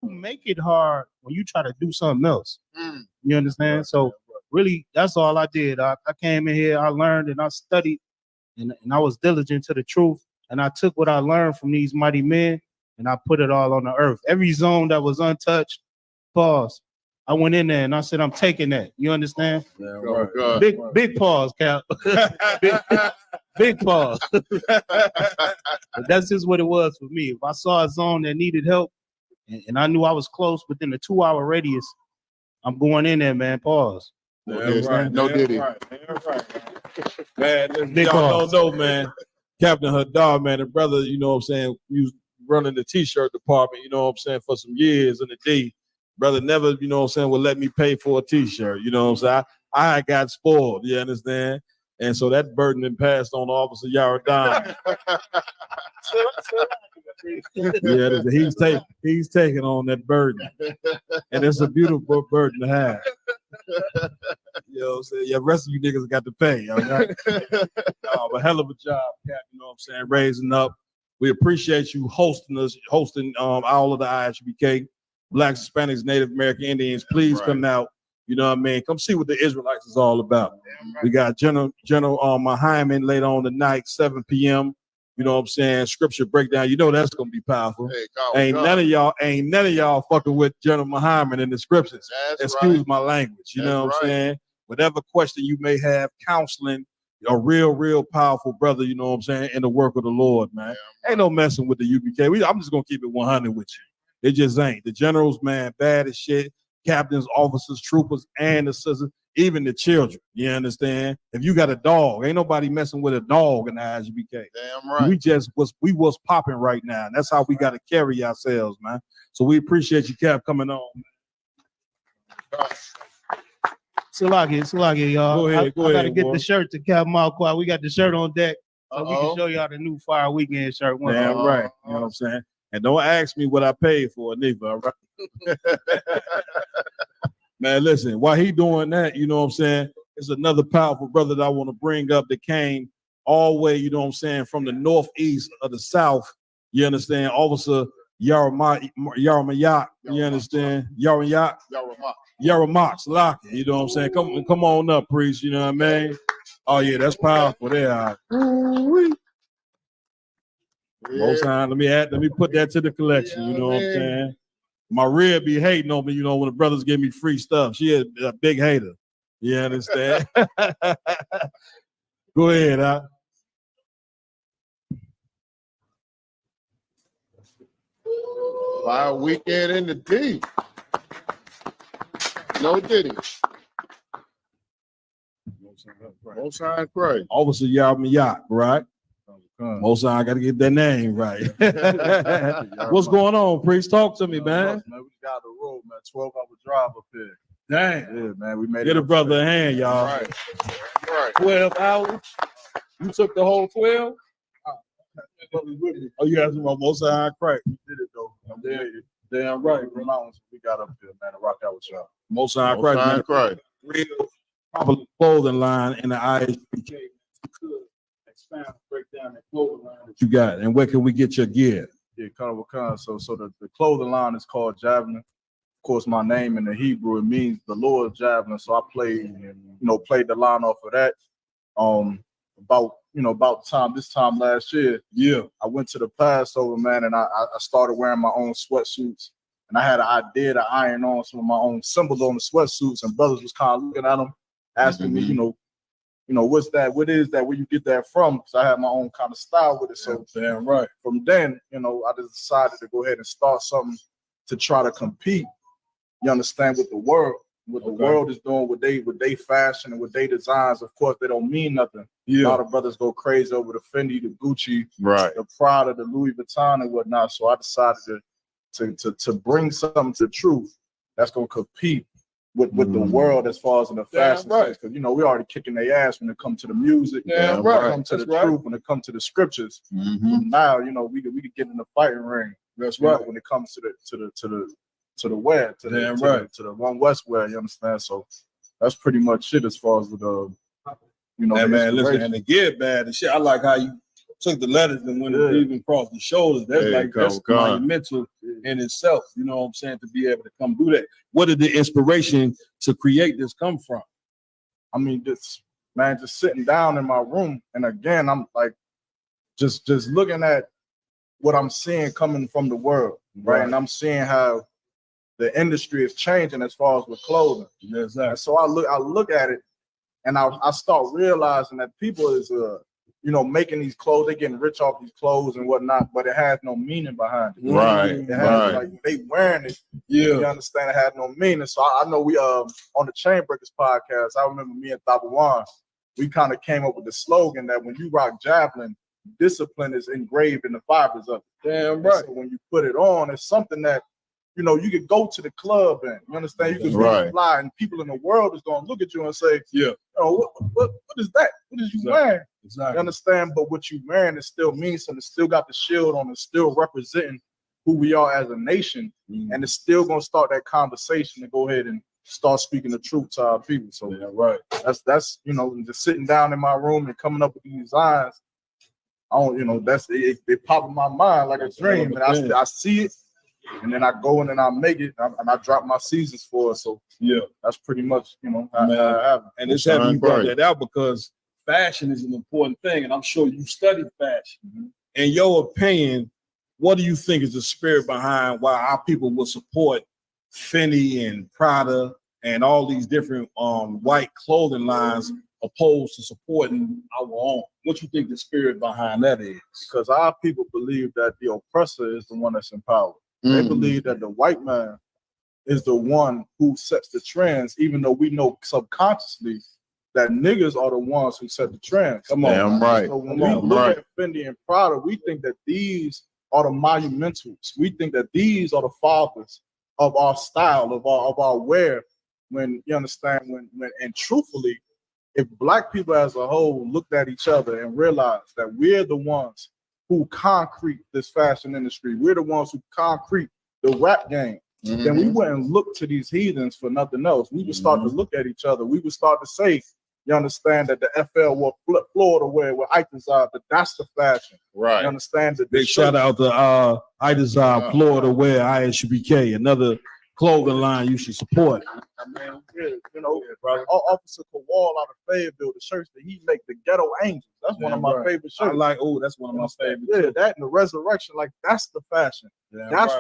make it hard when you try to do something else. You understand? Right. So really, that's all I did. I came in here, I learned and I studied, and I was diligent to the truth. And I took what I learned from these mighty men and I put it all on the earth. Every zone that was untouched, pause. I went in there and I said, I'm taking that. You understand? Yeah, right. Big pause, Cap. big pause. But that's just what it was for me. If I saw a zone that needed help and I knew I was close within a 2-hour radius, I'm going in there, man. Pause. Right. No Diddy. Right. Man, y'all don't know, man. Captain Hadar, man, the brother, you know what I'm saying, he was running the t-shirt department, you know what I'm saying, for some years in the day. Brother never, you know what I'm saying, would let me pay for a t-shirt, you know what I'm saying. I got spoiled, you understand? And so that burden been passed on to Officer Yaradon. Yeah, he's taking on that burden. And it's a beautiful burden to have. You know what I'm saying? Yeah, the rest of you niggas got to pay. All right? A hell of a job, Cap, you know what I'm saying, raising up. We appreciate you hosting all of the I.S.U.P.K, Blacks, Hispanics, Native American Indians. Please come out. You know what I mean? Come see what the Israelites is all about. We got General Hyman later on tonight, 7 p.m. You know what I'm saying? Scripture breakdown. You know that's gonna be powerful. Hey, ain't none of y'all fucking with General Muhammad in the scriptures. Excuse my language. You know what I'm saying? Whatever question you may have, counseling, a real powerful brother, you know what I'm saying, in the work of the Lord, man. Ain't no messing with the U.P.K. I'm just gonna keep it 100 with you. It just ain't. The generals, man, bad as shit. Captains, officers, troopers, and assistants, even the children. You understand? If you got a dog, ain't nobody messing with a dog in the I.S.U.P.K. Damn right. We was popping right now, and that's how we got to carry ourselves, man. So we appreciate you, Cap, coming on. Salaki, y'all. Go ahead, I gotta get the shirt to Cap Malquai. We got the shirt on deck, so we can show y'all the new Fire Weekend shirt. Damn right. You know what I'm saying? And don't ask me what I paid for, neither. All right. Man, listen, while he doing that, you know what I'm saying, there's another powerful brother that I want to bring up that came all the way, you know what I'm saying, from the northeast of the south. You understand? Officer Yaramayak, you understand? Yaramak, you know what I'm saying? Come on up, priest, you know what I mean? Oh yeah, that's powerful there. Most time, let me put that to the collection, you know what I'm saying? My rib be hating on me, you know, when the brothers give me free stuff. She is a big hater. You understand? Go ahead, huh? Fire Weekend in the D. No Diddy. Most High Christ. Officer Yaramayak, right? Most I got to get that name right. What's going on, priest? Talk to me, man. We got the road, man. 12-hour drive up here. Dang. Yeah, man. We made Get it. a brother a hand, y'all. Right. 12 hours. You took the whole 12? Oh, you guys about most high crack. We did it though. Damn right. The mountains we got up here, man, to rock out with y'all. Most high crack. Real popular clothing line in the I.S.U.P.K. Break down that clothing line that you got, and where can we get your gear? Yeah, Khan. So the clothing line is called Javelin. Of course, my name in the Hebrew, it means the Lord Javelin. So I played the line off of that. About this time last year, I went to the Passover, man, and I started wearing my own sweatsuits. And I had an idea to iron on some of my own symbols on the sweatsuits, and brothers was kind of looking at them, asking me, what's that? What is that? Where you get that from? Because I had my own kind of style with it. So damn right. From then, I just decided to go ahead and start something to try to compete. You understand, with the world. What the world is doing, what they fashion and what they designs, of course, they don't mean nothing. Yeah. A lot of brothers go crazy over the Fendi, the Gucci, the Prada, the Louis Vuitton and whatnot. So I decided to bring something to truth that's gonna compete with the world as far as in the fashion sense. Because we already kicking their ass when it comes to the music, when it comes to the truth, when it comes to the scriptures. Now, we could get in the fighting ring. That's right. When it comes to the wear, to the One West wear, you understand? So that's pretty much it as far as the man, listen, and the gear bad and shit. I like how you took the letters and went and even across the shoulders. That's that's monumental in itself. You know what I'm saying? To be able to come do that. Where did the inspiration to create this come from? I mean, just sitting down in my room, and again, I'm like, just looking at what I'm seeing coming from the world, right? And I'm seeing how the industry is changing as far as with clothing. Yes, and so I look at it, and I start realizing that people is making these clothes, they getting rich off these clothes and whatnot, but it has no meaning behind it. Right. It has, like, they wearing it. You understand? It has no meaning. So I know we on the Chain Breakers podcast, I remember me and Thabawan, we kind of came up with the slogan that when you rock javelin, discipline is engraved in the fibers of it. Damn right. So when you put it on, it's something that you could go to the club and you understand, you can fly, and people in the world is gonna look at you and say, what is that? What is you wearing? Exactly. You understand? But what you wearing, it still means something. It still got the shield on. It's still representing who we are as a nation, and it's still gonna start that conversation to go ahead and start speaking the truth to our people. So that's just sitting down in my room and coming up with these designs. I don't, that's it pop in my mind like a dream, and I see it. And then I go in and I make it, and I drop my seasons for it. So that's pretty much how I have it. And it's having you brought that out because fashion is an important thing, and I'm sure you studied fashion. In your opinion, what do you think is the spirit behind why our people will support Fendi and Prada and all these different white clothing lines opposed to supporting our own? What you think the spirit behind that is? Because our people believe that the oppressor is the one that's in power. They believe that the white man is the one who sets the trends, even though we know subconsciously that niggas are the ones who set the trends. Come on. Damn right. So when we look at Fendi and Prada, we think that these are the monumentals. We think that these are the fathers of our style, of our wear. When you understand, and truthfully, if Black people as a whole looked at each other and realized that we're the ones who concrete this fashion industry, we're the ones who concrete the rap game, then we wouldn't look to these heathens for nothing else. We would start to look at each other. We would start to say, you understand, that the FL wore Florida wear with I.S.U.P.K, that that's the fashion. Right. You understand that? Big shout out to I.S.U.P.K, Florida wear, I.S.U.P.K, another clothing line you should support. I mean, Officer Kowal out of Fayetteville, the shirts that he make, the Ghetto Angels. That's one of my favorite shirts. I like, that's one of my favorites. Yeah, that and the Resurrection, like that's the fashion. That's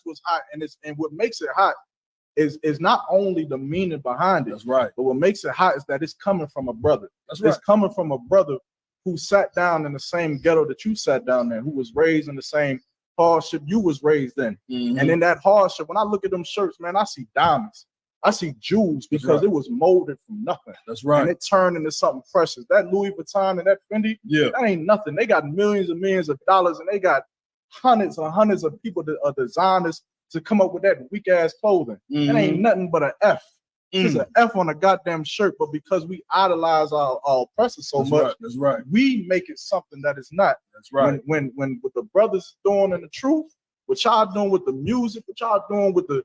what's hot, and what makes it hot is not only the meaning behind it. That's right. But what makes it hot is that it's coming from a brother. It's coming from a brother who sat down in the same ghetto that you sat down in, who was raised in the same hardship you was raised in. And in that hardship, when I look at them shirts, man, I see diamonds. I see jewels because it was molded from nothing. That's right. And it turned into something precious. That Louis Vuitton and that Fendi, that ain't nothing. They got millions and millions of dollars, and they got hundreds and hundreds of people, designers, to come up with that weak ass clothing. That ain't nothing but an F. It's an F on a goddamn shirt, but because we idolize our oppressors so much, we make it something that is not. That's right. When what the brothers doing in the truth, what y'all doing with the music, what y'all doing with the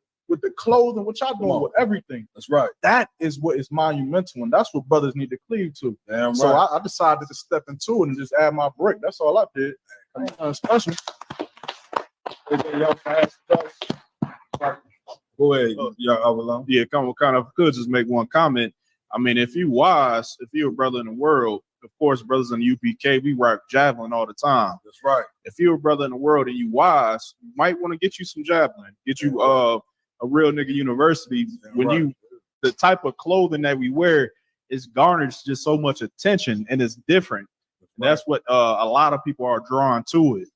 clothing, what y'all doing with everything. That's right. That is what is monumental, and that's what brothers need to cleave to. Damn so right. I decided to step into it and just add my brick. That's all I did. Special. Go ahead. Yeah, kind of could just make one comment. I mean, if you're a brother in the world, of course, brothers in the U.P.K, we rock javelin all the time. That's right. If you're a brother in the world and you wise, you might want to get you some javelin, get you a real nigga university. The type of clothing that we wear is garnished just so much attention, and it's different. And that's what a lot of people are drawn to it.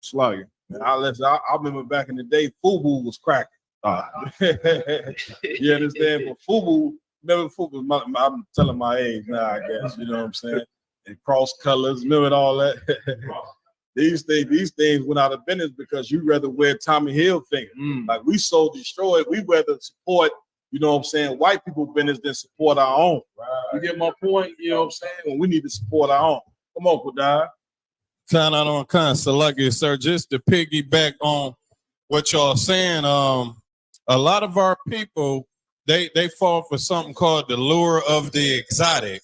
Slugger. I remember back in the day, FUBU was cracking. You understand? But FUBU, remember FUBU? I'm telling my age now, I guess. You know what I'm saying? And cross colors, remember all that? These things went out of business because you rather wear Tommy Hilfiger. Like, we so destroyed, we rather support, you know what I'm saying, white people business than support our own. Right. You get my point? You know what I'm saying? When we need to support our own. Come on, Kodai. Kind of Salagi, sir. Just to piggyback on what y'all saying, a lot of our people, they fall for something called the lure of the exotic.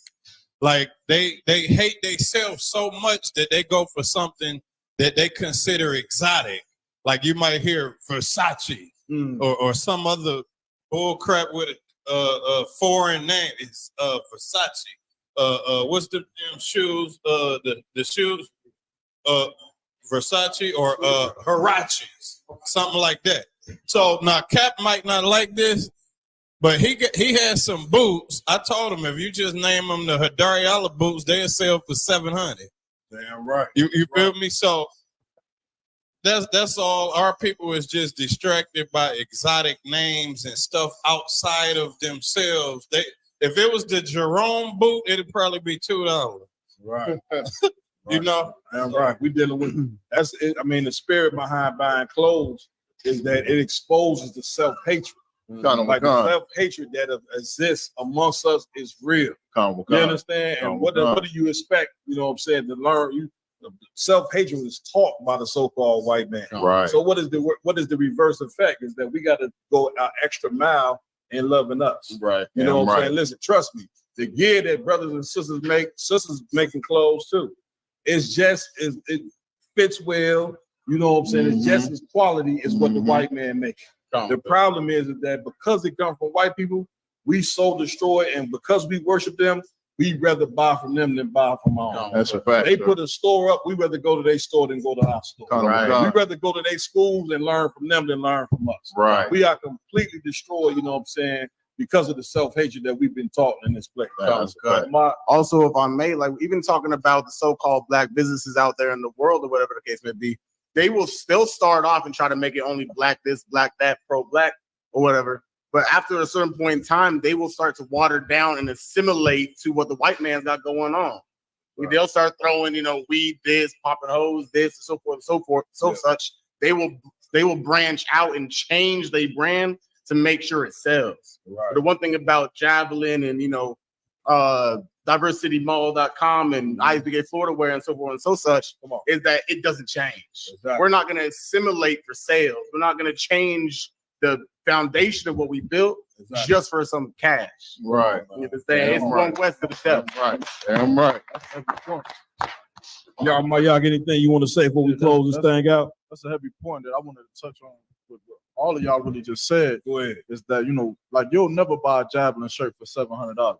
Like they hate themselves so much that they go for something that they consider exotic. Like you might hear Versace or some other bull crap with a foreign name. It's Versace. What's the damn shoes? The shoes, Versace or Huaraches, something like that. So now Cap might not like this, but he has some boots. I told him if you just name them the Hadariala boots, they'll sell for $700. Damn right. You feel me? So that's all. Our people is just distracted by exotic names and stuff outside of themselves. If it was the Jerome boot, it'd probably be $2. Right. You know? Damn right. We dealing with that's it. I mean, the spirit behind buying clothes is that it exposes the self-hatred. Like the self-hatred that exists amongst us is real. You understand? And what do you expect, you know what I'm saying, to learn? Self-hatred is taught by the so-called white man. Right. So what is the reverse effect is that we got to go our extra mile in loving us. Right. You know what I'm saying? Listen, trust me, the gear that brothers and sisters making clothes too. It's just it fits well. You know what I'm saying? It's just as quality as what the white man makes. The problem is that because it comes from white people, we so destroy, and because we worship them, we'd rather buy from them than buy from our own. That's a fact. They put a store up, we'd rather go to their store than go to our store. We'd rather go to their schools and learn from them than learn from us. Right. We are completely destroyed, you know what I'm saying, because of the self-hatred that we've been taught in this place. Also, if I may, like even talking about the so-called black businesses out there in the world or whatever the case may be, they will still start off and try to make it only black this, black that, pro-black or whatever. But after a certain point in time, they will start to water down and assimilate to what the white man's got going on. Right. They'll start throwing, weed, this, popping hose, this, and so forth, such. They will branch out and change their brand to make sure it sells. Right. The one thing about Javelin and diversitymall.com and I.S.U.P.K Florida wear and so forth and such is that it doesn't change. Exactly. We're not going to assimilate for sales. We're not going to change the foundation of what we built just for some cash. Right. You understand? It's one west of the step. Right. Damn right. Y'all got anything you want to say before we close this thing out? That's a heavy point that I wanted to touch on. What all of y'all really just said. Go ahead. Is that like you'll never buy a Javelin shirt for $700.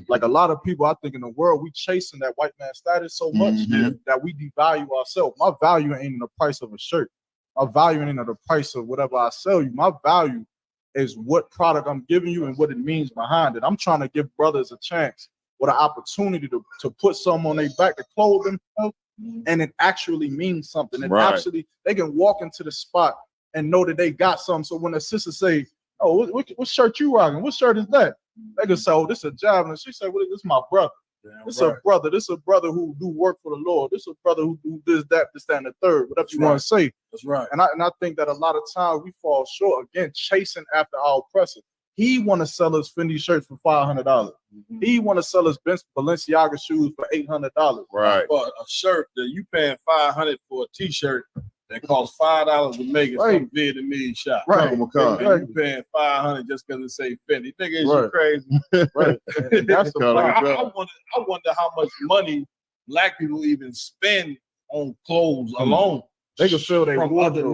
Like a lot of people, I think in the world, we chasing that white man status so much that we devalue ourselves. My value ain't in the price of a shirt. My value ain't in the price of whatever I sell you. My value is what product I'm giving you and what it means behind it. I'm trying to give brothers a chance with an opportunity to put some on their back to clothe themselves, and it actually means something. And actually, they can walk into the spot and know that they got something. So when the sister say, "Oh, what shirt you rocking? What shirt is that?" They can say, "Oh, this is a Javelin." She said, "Well, this is my brother. This is a brother. This is a brother who do work for the Lord. This is a brother who do this, that, and the third." Whatever you want to say. That's right. And I think that a lot of times we fall short again, chasing after our oppressor. He want to sell us Fendi shirts for $500. He want to sell us Balenciaga shoes for $800. Right. For a shirt that you paying $500 for a T-shirt that costs $5 to make it some Vietnamese shop. Right. You paying $500 just because it say Fendi. Nigga, is you crazy? Right. That's the I wonder how much money black people even spend on clothes alone. They can fill their wardrobe.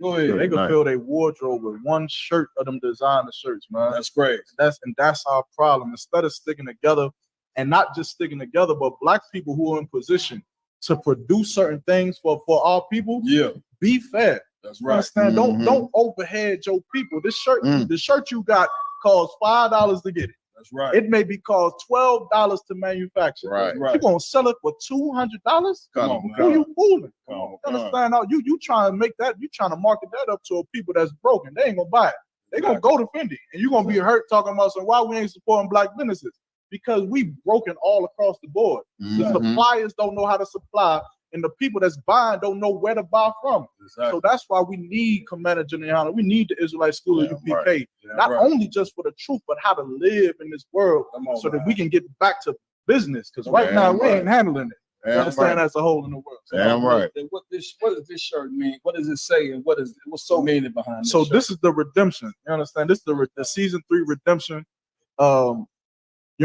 Go ahead. They can fill their wardrobe with one shirt of them designer shirts, man. That's great. That's our problem. Instead of sticking together, and not just sticking together, but black people who are in position to produce certain things for our people. Yeah. Be fair. That's right. Understand? Don't overhead your people. This shirt, the shirt you got costs $5 to get it. That's right. It may be cost $12 to manufacture. Right. You gonna sell it for $200? Come on, who you fooling? Come on. Understand? Now you trying to make that, you trying to market that up to a people that's broken. They ain't gonna buy it. They gonna go to Fendi, and you gonna be hurt talking about why we ain't supporting black businesses, because we broken all across the board. The suppliers don't know how to supply, and the people that's buying don't know where to buy from. Exactly. So that's why we need Commander General. We need the Israelite School of U.P.K. Not only just for the truth, but how to live in this world so that we can get back to business. Because right now we ain't handling it. You understand? That's a hole in the world. Damn right. What does this shirt mean? What does it say? And what's so meaning behind this? So shirt? This is the redemption. You understand? This is the season 3 redemption.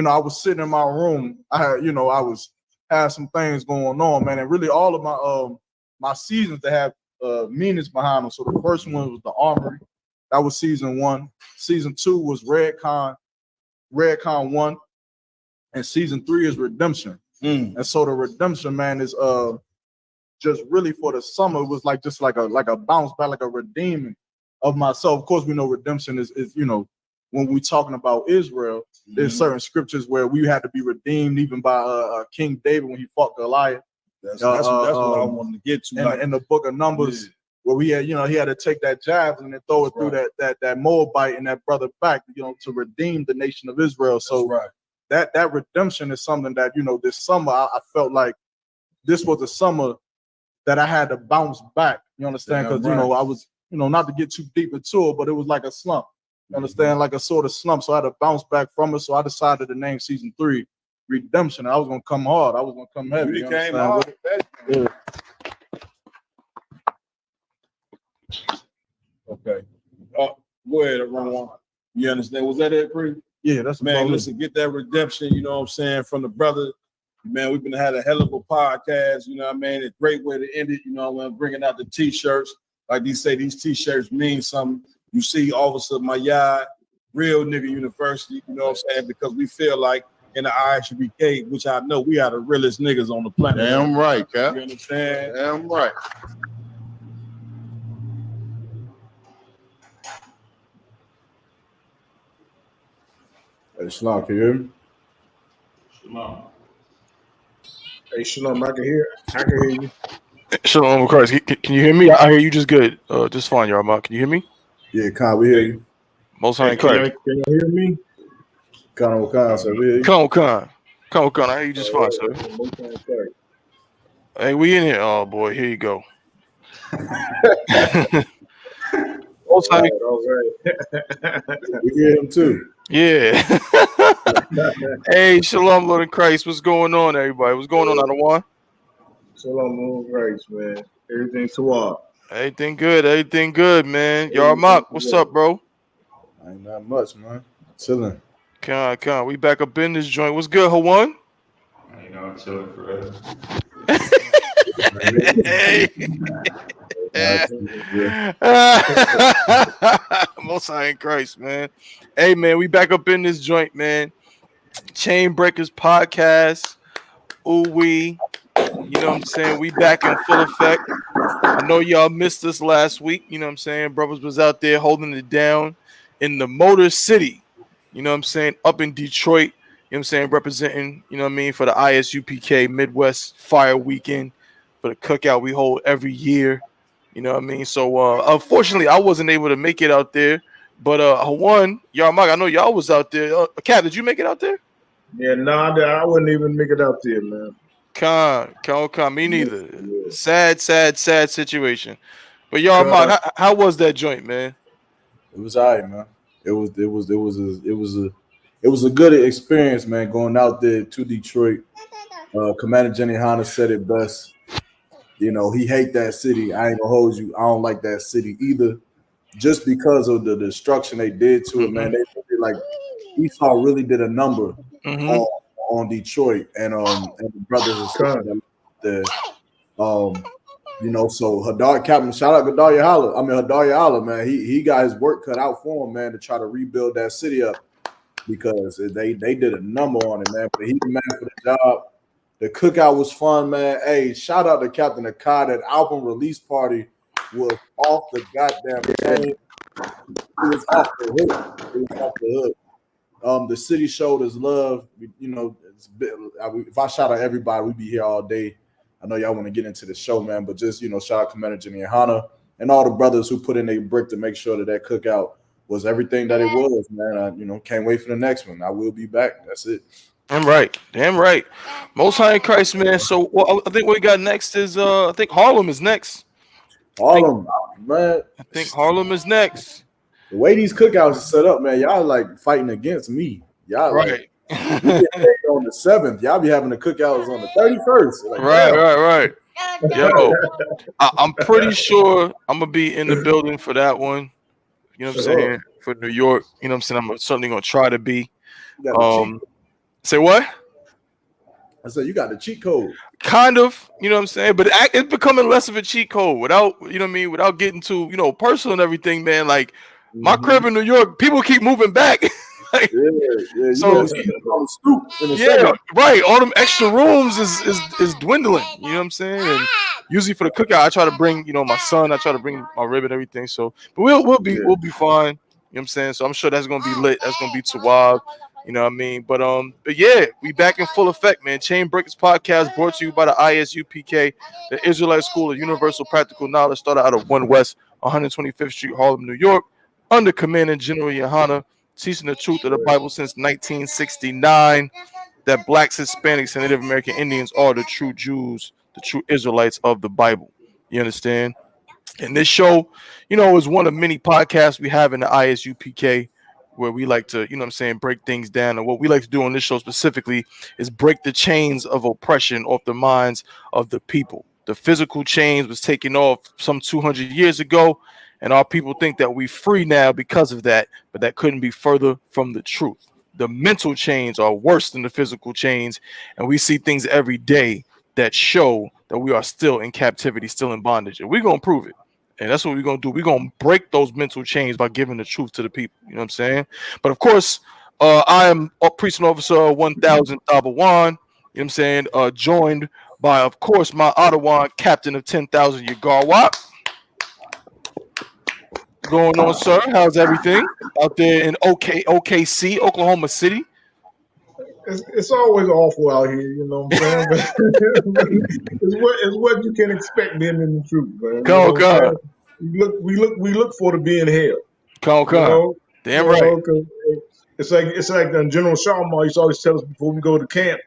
I was sitting in my room. I had some things going on, man, and really all of my seasons that have meanings behind them. So the first one was the Armory. That was season 1. Season 2 was Redcon 1, and season 3 is Redemption. And so the Redemption, man, is just really for the summer. It was like a bounce back, like a redeeming of myself. Of course, we know redemption is when we're talking about Israel, there's certain scriptures where we had to be redeemed, even by King David when he fought Goliath. That's what I wanted to get to. In the book of Numbers, where he had to take that javelin and throw it through that Moabite and that brother back, to redeem the nation of Israel. So that redemption is something that, this summer I felt like this was a summer that I had to bounce back. You understand? Because I was, not to get too deep into it, but it was like a slump. You understand? Like a sort of slump. So I had to bounce back from it. So I decided to name season 3 Redemption. I was gonna come hard. I was gonna come heavy. You came hard. Yeah. Okay. Go ahead, Ron. You understand? Was that it, Pre? Yeah, that's man. Listen, get that redemption. You know what I'm saying, from the brother. Man, we've been had a hell of a podcast. You know what I mean? A great way to end it. You know, when bringing out the t-shirts. Like these t-shirts mean something. You see, Officer my yard, real nigga university. You know what I'm saying? Because we feel like in the I.S.U.P.K, which I know we are the realest niggas on the planet. Damn right, Cap. You understand? Damn right. Hey, Shalom, can you hear me? Shalom. Hey, Shalom, I can hear you. Shalom, Christ. Can you hear me? I hear you just good. Just fine, y'all. Can you hear me? Yeah, Khan, we hear you. Most High in Christ. Can you hear me? Khan, sir, we hear you. Khan. I hear you just fine, sir. Hey, we in here. Oh, boy. Here you go. Most High. All right. We hear him too. Yeah. Hey, Shalom, Lord in Christ. What's going on, everybody? What's going on, Adawan? Shalom, all right, man. Everything's to Everything good, man. YAHANNA, what's up, bro? Ain't not much, man. Chilling. Con. We back up in this joint. What's good, Hawan? You know, I'm chilling forever. Hey. Most High in Christ, man. Hey, man, we back up in this joint, man. Chain Breakers podcast. Ooh, we. You know what I'm saying? We back in full effect. I know y'all missed us last week. You know what I'm saying? Brothers was out there holding it down in the Motor City. You know what I'm saying? Up in Detroit. You know what I'm saying? Representing, you know what I mean, for the I.S.U.P.K Midwest Fire Weekend, for the cookout we hold every year. You know what I mean? So, unfortunately, I wasn't able to make it out there. But, Hawan, y'all, I know y'all was out there. Kat, did you make it out there? Yeah, no, I wouldn't even make it out there, man. Con, me neither. Yeah. Sad situation. But y'all, how was that joint, man? It was all right, man. It was a good experience, man. Going out there to Detroit. Commander Jenny Hanna said it best. You know, he hate that city. I ain't gonna hold you. I don't like that city either, just because of the destruction they did to it, man. They like Esau really did a number on Detroit and the brothers and sisters there. You know, so Captain, shout out Hadar Yahala, man. He got his work cut out for him, man, to try to rebuild that city up, because they did a number on it, man. But he the man for the job. The cookout was fun, man. Hey, shout out to Captain Akai. That album release party was off the goddamn chain. It was off the hook. The city showed us love. You know, if I shout out everybody, we'd be here all day. I know y'all want to get into the show, man, but just, you know, shout out Commander Jenny Hanna and all the brothers who put in their brick to make sure that cookout was everything that it was, man. I, can't wait for the next one. I will be back. That's it. Damn right. Most High in Christ, man. So I think what we got next is I think Harlem is next. Man. I think Harlem is next. The way these cookouts are set up, man, y'all like fighting against me. Y'all right. Like, on the 7th, y'all be having the cookouts on the 31st. Like, right. Yo, I'm pretty sure I'm gonna be in the building for that one. You know what I'm saying? For New York, you know what I'm saying? I'm certainly gonna try to be. Say what? I said you got the cheat code. Kind of, you know what I'm saying? But it's becoming less of a cheat code without, you know what I mean, without getting too, personal and everything, man. Like my crib in New York, people keep moving back. Like, yeah. So on the stoop in a yeah, second. right. All them extra rooms is dwindling. You know what I'm saying? And usually for the cookout, I try to bring, my son. I try to bring my rib and everything. So, but we'll be fine. You know what I'm saying? So I'm sure that's gonna be lit. That's gonna be Tawab. You know what I mean? But yeah, we back in full effect, man. Chain Breakers Podcast brought to you by the I.S.U.P.K, the Israelite School of Universal Practical Knowledge, started out of 1 West 125th Street, Harlem, New York, under Commanding General YAHANNA, teaching the truth of the Bible since 1969, that blacks, Hispanics, and Native American Indians are the true Jews, the true Israelites of the Bible. You understand? And this show, is one of many podcasts we have in the I.S.U.P.K, where we like to, break things down. And what we like to do on this show specifically is break the chains of oppression off the minds of the people. The physical chains was taken off some 200 years ago, and our people think that we're free now because of that, but that couldn't be further from the truth. The mental chains are worse than the physical chains, and we see things every day that show that we are still in captivity, still in bondage, and we're going to prove it. And that's what we're going to do. We're going to break those mental chains by giving the truth to the people. You know what I'm saying? But of course, I am Priest and Officer 1000 Tabawan. You know what I'm saying? Joined by, of course, my Ottawa Captain of 10,000 Yagarwat. Going on, sir? How's everything out there in OKC, Oklahoma City? It's always awful out here, you know what I'm saying? But it's what you can expect being in the truth, man. We look for to be in hell. Damn right. It's like General Sharma used to always tell us before we go to camp.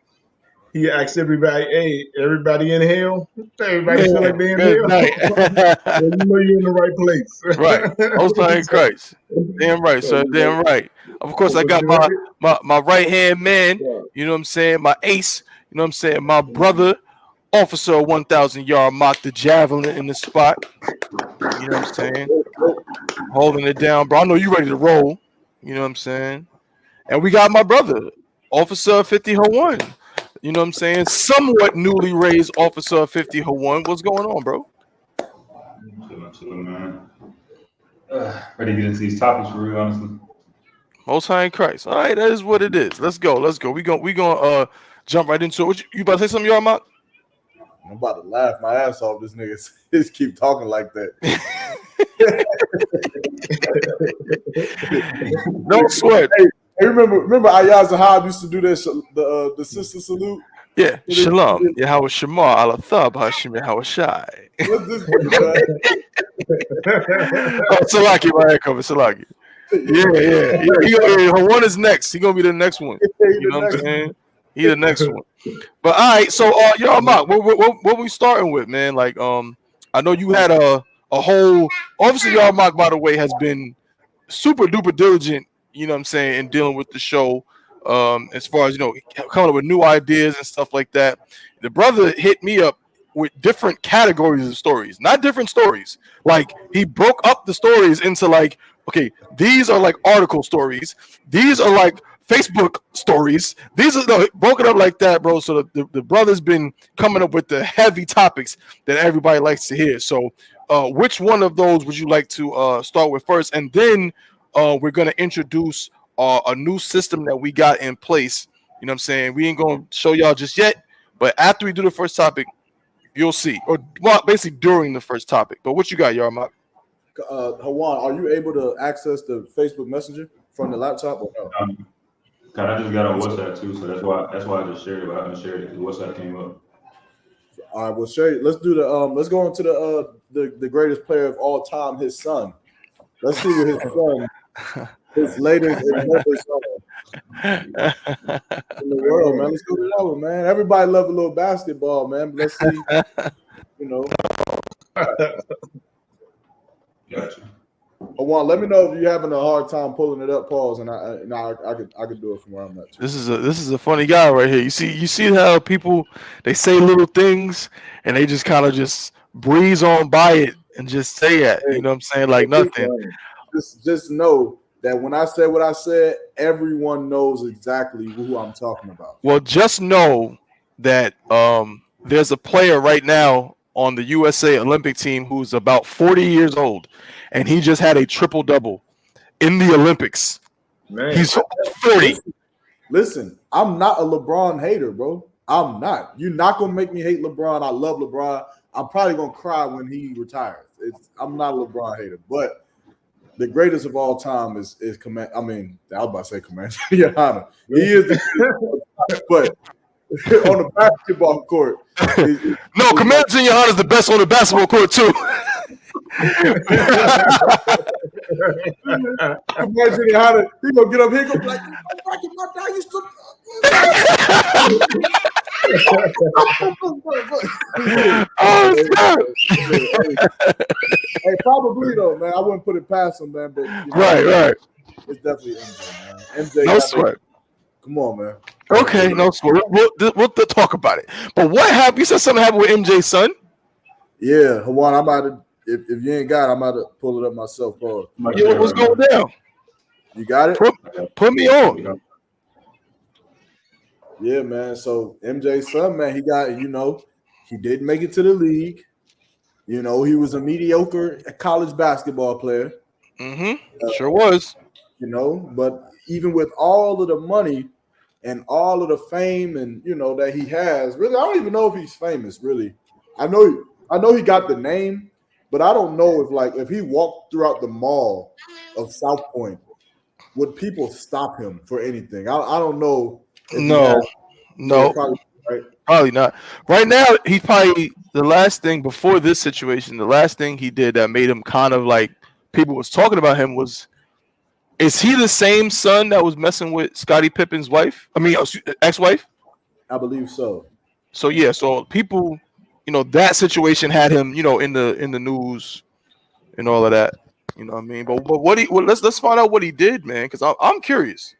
He asked everybody, "Hey, everybody in hell? Everybody feel like they're in hell? Well, you know you're in the right place." Right. Most High in Christ. Damn right, sir. Damn right. Of course, I got my right hand man. You know what I'm saying? My ace. You know what I'm saying? My brother, Officer 1000 Yard Mock the javelin in the spot. You know what I'm saying? Holding it down, bro. I know you ready to roll. You know what I'm saying? And we got my brother, Officer 50 Hawan. You know what I'm saying? Somewhat newly raised Officer 50 Hawan. What's going on, bro? Chilling, man. Ready to get into these topics for real, honestly. Most High in Christ. All right, that is what it is. Let's go. We gonna jump right into it. You about to say something, y'all, Mark? I'm about to laugh my ass off. This nigga just keep talking like that. No sweat. Hey, remember I.S.U.P.K used to do this the sister salute? Yeah. Shalom. Yahweh Shema ala thab Hashim Yahweh Shai. What's this nigga, Salaki, my head cover, Salaki. Yeah. One is next. He gonna be the next one. You know what I'm saying? He the next one. But all right, so y'all, Mark, what we starting with, man? Like, I know you had a whole. Obviously, y'all, Mark, by the way, has been super duper diligent. You know what I'm saying, in dealing with the show, as far as coming up with new ideas and stuff like that. The brother hit me up with different categories of stories, not different stories. Like he broke up the stories into like, okay, these are like article stories. These are like Facebook stories. These are broken up like that, bro. So the brother's been coming up with the heavy topics that everybody likes to hear. So which one of those would you like to start with first? And then we're going to introduce a new system that we got in place. You know what I'm saying? We ain't going to show y'all just yet, but after we do the first topic, you'll see. Or well, basically during the first topic. But what you got, Yarmak? Hawan, are you able to access the Facebook Messenger from the laptop or no? God, I just got on WhatsApp too, so that's why I just shared it, but I haven't shared it because WhatsApp came up. All right, we'll share it. Let's do the let's go into the greatest player of all time, his son. Let's see what his son, his latest son in the world, man. Let's go to that one, man. Everybody love a little basketball, man. But let's see, Gotcha. Juan, let me know if you're having a hard time pulling it up, pause, and I could do it from where I'm at. This is a funny guy right here. You see how people, they say little things and they just kind of just breeze on by it and just say it. You know what I'm saying? Like nothing. Just know that when I said what I said, everyone knows exactly who I'm talking about. Well, just know that there's a player right now on the USA Olympic team who's about 40 years old, and he just had a triple-double in the Olympics. Man. He's 40. Listen, I'm not a LeBron hater, bro. I'm not. You're not gonna make me hate LeBron. I love LeBron. I'm probably gonna cry when he retires. I'm not a LeBron hater, but the greatest of all time is Command. I mean, I was about to say Commander YAHANNA. He is the greatest, but on the basketball court, no, Commander YAHANNA is the best on the basketball court too. Imagine how he gonna get up here, gonna be like, I used to. Hey, probably though, man. I wouldn't put it past him, man. But right. It's definitely MJ, man. MJ, no sweat. Come on, man. Okay, no sweat. We'll talk about it. But what happened? You said something happened with MJ's son. Yeah, Juan, I'm about to. If you ain't got it, I'm about to pull it up myself. Yeah, what's going down? You got it? Put me on. Yeah, man. So MJ's son, man, he got, he didn't make it to the league. He was a mediocre college basketball player. Sure was. But even with all of the money and all of the fame and that he has, really, I don't even know if he's famous, really. I know he got the name. But I don't know if he walked throughout the mall of South Point, would people stop him for anything? I don't know. No. Probably not. Right now, he's probably the last thing before this situation. The last thing he did that made him kind of like people was talking about him was, is he the same son that was messing with Scottie Pippen's wife? I mean, ex-wife. I believe so. So yeah, so people. That situation had him, in the news and all of that. You know what I mean? But let's find out what he did, man, because I'm curious.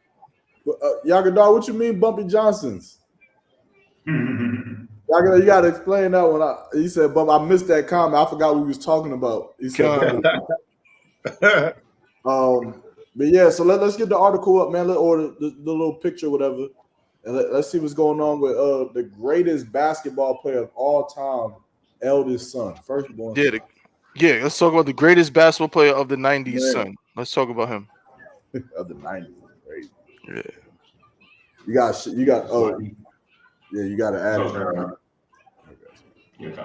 Yagadar, what you mean, Bumpy Johnsons? Yagadar, you gotta explain that one. He said, "Bump." I missed that comment. I forgot what we was talking about. He said, but yeah. So let's get the article up, man. Or the little picture, whatever. And let's see what's going on with the greatest basketball player of all time, eldest son, firstborn. Yeah. Let's talk about the greatest basketball player of the '90s, son. Let's talk about him. Of the '90s, right? Yeah. You got. Oh, yeah. You got to add it.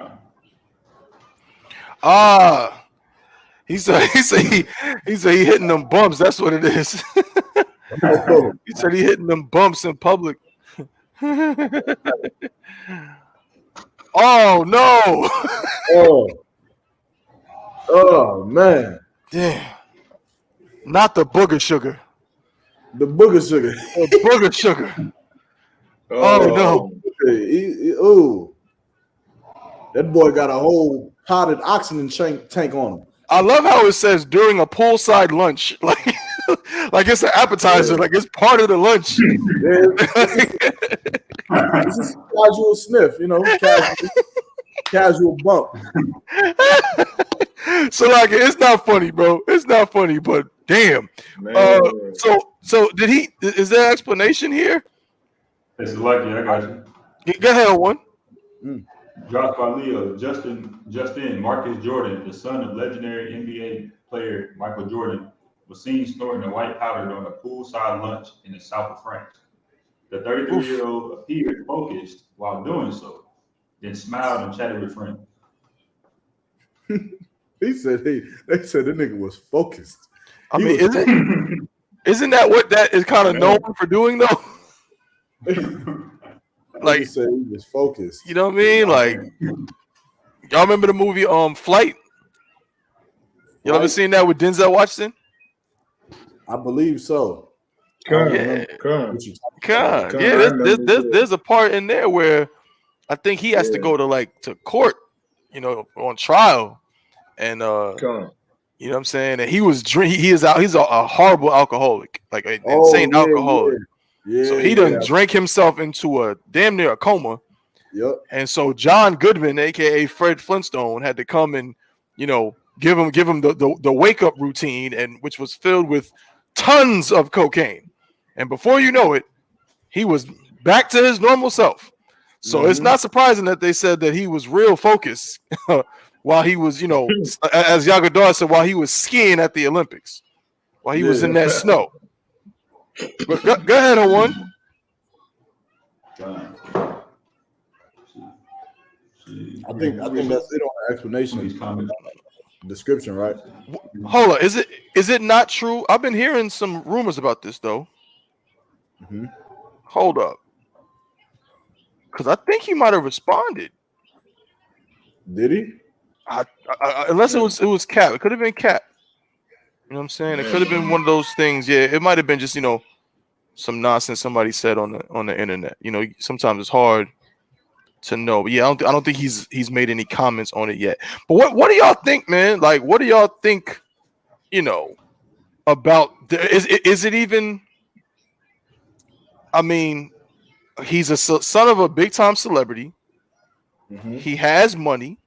He said he hitting them bumps. That's what it is. He said he hitting them bumps in public. Oh no! Oh man! Damn! Not the booger sugar. The booger sugar. The booger sugar. Oh no! That boy got a whole potted oxygen tank on him. I love how it says during a poolside lunch, like it's an appetizer, like it's part of the lunch. This is casual sniff, casual bump. So it's not funny, bro. It's not funny, but damn. So did he? Is there an explanation here? It's lucky. I got you. Go ahead, one. Dropped by Leo, Justin Marcus Jordan, the son of legendary NBA player Michael Jordan, was seen snorting a white powder during a poolside lunch in the south of France. The 33-year-old appeared focused while doing so, then smiled and chatted with friends. They said the nigga was focused. I mean, isn't that what that is kind of known for doing though? Like he said, he was focused. You know what I mean? Like, y'all remember the movie Flight? Y'all ever seen that with Denzel Washington? I believe so. Yeah, there's a part in there where I think he has to go to court, on trial, and you know what I'm saying. And he was he's a horrible alcoholic, like an insane alcoholic. Yeah, so he done drank himself into a damn near a coma. Yep. And so John Goodman, aka Fred Flintstone, had to come and give him the wake up routine, and which was filled with tons of cocaine. And before you know it, he was back to his normal self. So it's not surprising that they said that he was real focused while he was, you know, as Yagadar said, while he was skiing at the Olympics, while he was in that snow. But go ahead, O1. I think that's it on the explanation. Description, right? Hold on, is it not true? I've been hearing some rumors about this though. Hold up, because I think he might have responded. Did he? Unless it was Cap. It could have been Cap. You know what I'm saying? It could have been one of those things. Yeah, it might have been just, you know, some nonsense somebody said on the internet. You know, sometimes it's hard to know. But yeah, I don't think he's made any comments on it yet. But what do y'all think, man? Like, what do y'all think? You know, about is it even? I mean, he's a son of a big time celebrity. He has money.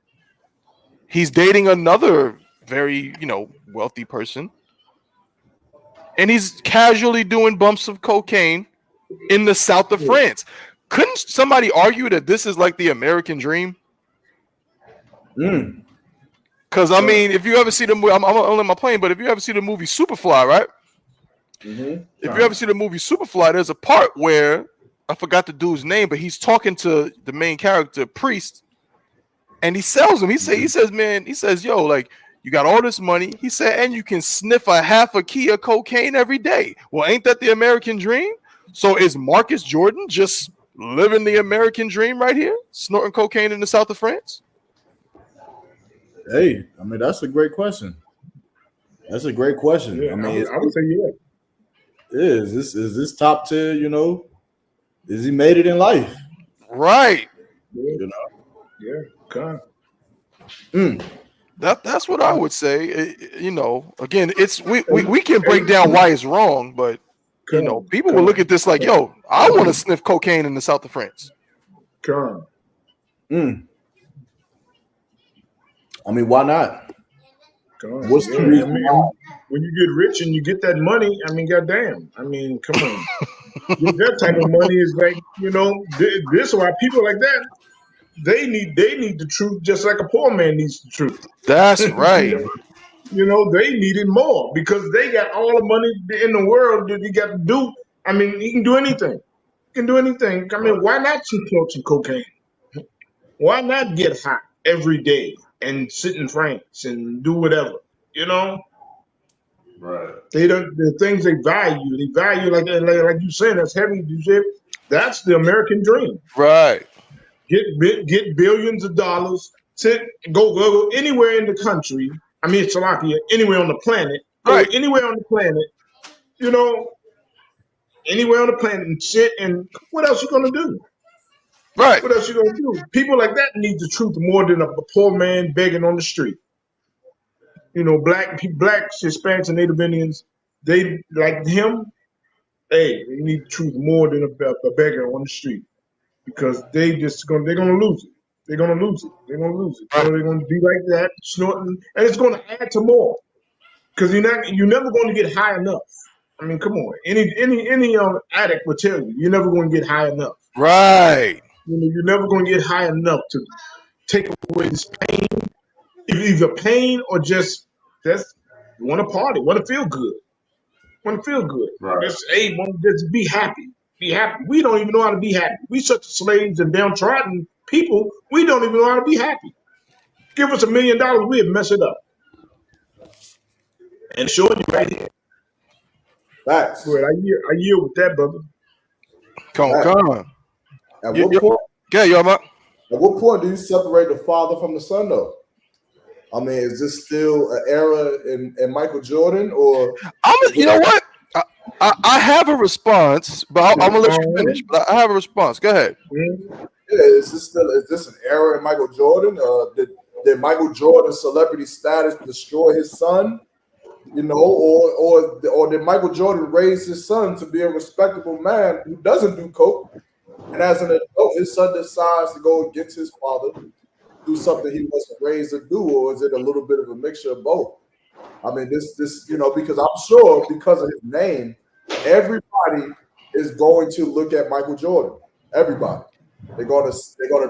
He's dating another very, you know, wealthy person. And he's casually doing bumps of cocaine in the south of France. Couldn't somebody argue that this is like the American dream? Because, I mean, if you ever see the movie, I'm on my plane, but if you ever see the movie Superfly, right? If you ever see the movie Superfly, there's a part where, I forgot the dude's name, but he's talking to the main character, Priest, and he sells him. He says, yo, like, you got all this money. He said, and you can sniff a half a key of cocaine every day. Well, ain't that the American dream? So is Marcus Jordan just living the American dream right here, snorting cocaine in the south of France? Hey, I mean, that's a great question. That's a great question. Yeah, I mean, I would say yeah. Is this top tier? You know, is he made it in life? Right. You know. Yeah. Come. That's what I would say. You know, again, it's we can break down why it's wrong, but you know, people will look at this like, yo, I want to sniff cocaine in the south of France. Come. I mean, why not? What's the reason? When you get rich and you get that money, I mean, goddamn. I mean, come on. Get that type of money is like, you know, this why people like that. They need the truth just like a poor man needs the truth. That's right. You know, they need it more because they got all the money in the world that you got to do. I mean, he can do anything. He can do anything. I mean, why not smoke some cocaine? Why not get high every day and sit in France and do whatever? You know? Right. The things they value like you said, that's heavy. You said that's the American dream. Right. Get billions of dollars to go anywhere in the country. I mean, Slovakia, anywhere on the planet. Right. Anywhere on the planet. You know, anywhere on the planet and shit. And what else you gonna do? Right. What else you gonna do? People like that need the truth more than a poor man begging on the street. You know, blacks, Hispanics, and Native Indians, they like him. Hey, they need the truth more than a beggar on the street because they're gonna lose it. They're gonna lose it. They're gonna lose it. So they're gonna be like that, snorting, and it's gonna add to more because you're never going to get high enough. I mean, come on, any addict will tell you you're never going to get high enough. Right. You know, you're never going to get high enough to take away this pain, either pain or just want to party, want to feel good. Want to feel good. Right. Just want to just be happy. Be happy. We don't even know how to be happy. We such slaves and downtrodden people. We don't even know how to be happy. Give us $1 million, we'd mess it up. And showing you right here. Facts. Good. I yield with that, brother. Come on. At what point? Yeah, yo, man. At what point do you separate the father from the son, though? I mean, is this still an era in Michael Jordan, or you know what? I have a response, but I'm gonna let you finish. But I have a response. Go ahead. Yeah, is this an era in Michael Jordan? Did Michael Jordan's celebrity status destroy his son? You know, or did Michael Jordan raise his son to be a respectable man who doesn't do coke? And as an adult, his son decides to go against his father, do something he wasn't raised to do, or is it a little bit of a mixture of both? I mean, this, you know, because I'm sure because of his name, everybody is going to look at Michael Jordan. Everybody. They're gonna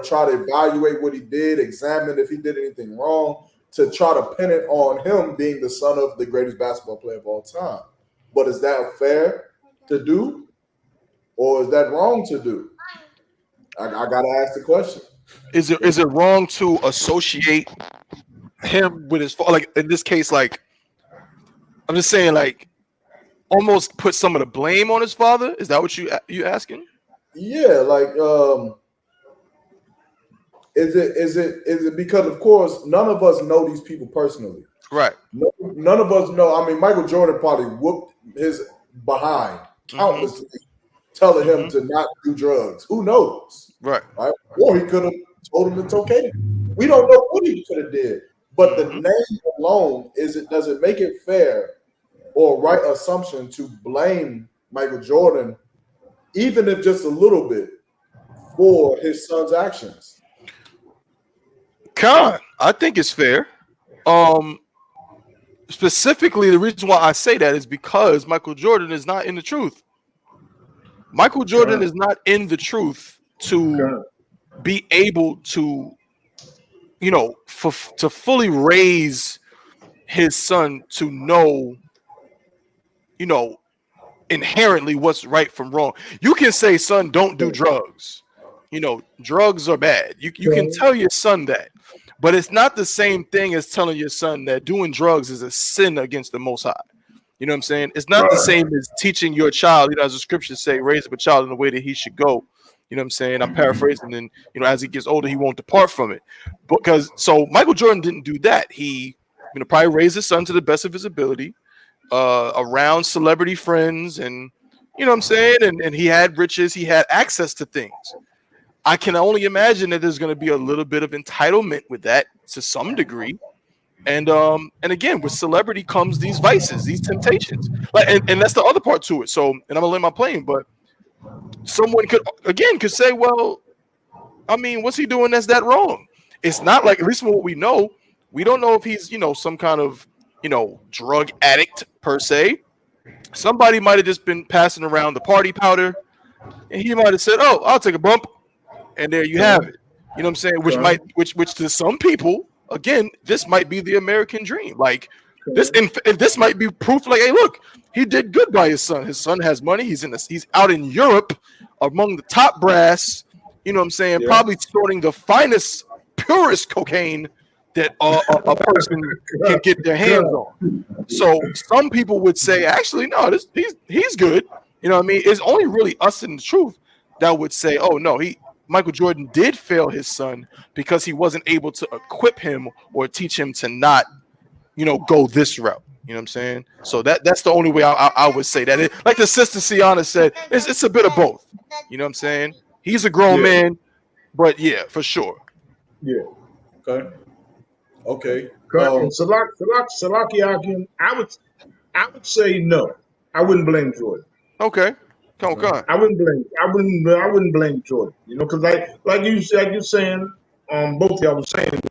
try to evaluate what he did, examine if he did anything wrong, to try to pin it on him being the son of the greatest basketball player of all time. But is that fair to do, or is that wrong to do? I gotta ask the question. Is it wrong to associate him with his father? Like in this case, like I'm just saying, like almost put some of the blame on his father. Is that what you asking? Yeah, like is it because of course none of us know these people personally. Right. None of us know. I mean, Michael Jordan probably whooped his behind countlessly, telling him to not do drugs. Who knows? Right. Or he could have told him it's okay. We don't know what he could have did. But the name alone, does it make it fair or right assumption to blame Michael Jordan, even if just a little bit, for his son's actions? I think it's fair. Specifically, the reason why I say that is because Michael Jordan is not in the truth. Michael Jordan is not in the truth to be able to, you know, to fully raise his son to know, you know, inherently what's right from wrong. You can say, son, don't do drugs. You know, drugs are bad. You can tell your son that. But it's not the same thing as telling your son that doing drugs is a sin against the Most High. You know what I'm saying? It's not the same as teaching your child, you know, as the scriptures say, raise up a child in the way that he should go. You know what I'm saying? I'm paraphrasing, and you know, as he gets older, he won't depart from it. So Michael Jordan didn't do that. He, you know, probably raised his son to the best of his ability, around celebrity friends, and you know what I'm saying? And he had riches, he had access to things. I can only imagine that there's going to be a little bit of entitlement with that to some degree. And again, with celebrity comes these vices, these temptations. Like, and that's the other part to it. So, and I'm gonna land my plane, but someone could say, well, I mean, what's he doing that's that wrong? It's not like, at least from what we know, we don't know if he's, you know, some kind of, you know, drug addict per se. Somebody might have just been passing around the party powder, and he might have said, oh, I'll take a bump. And there you have it. You know what I'm saying? Which to some people, again, this might be the American dream. Like this, and this might be proof. Like, hey, look, he did good by his son. His son has money. He's out in Europe, among the top brass. You know what I'm saying? Probably snorting the finest, purest cocaine that a person can get their hands on. So some people would say, actually, no, he's good. You know what I mean? It's only really us in the truth that would say, oh no, Michael Jordan did fail his son because he wasn't able to equip him or teach him to not, you know, go this route. You know what I'm saying? So that's the only way I would say that. Like the sister Sienna said, it's a bit of both. You know what I'm saying? He's a grown man, but yeah, for sure. Yeah. Okay. Salaki Akim, I would say no. I wouldn't blame Jordan. Okay. Come on. I wouldn't blame Jordan. You know, because like you're saying, both of y'all were saying,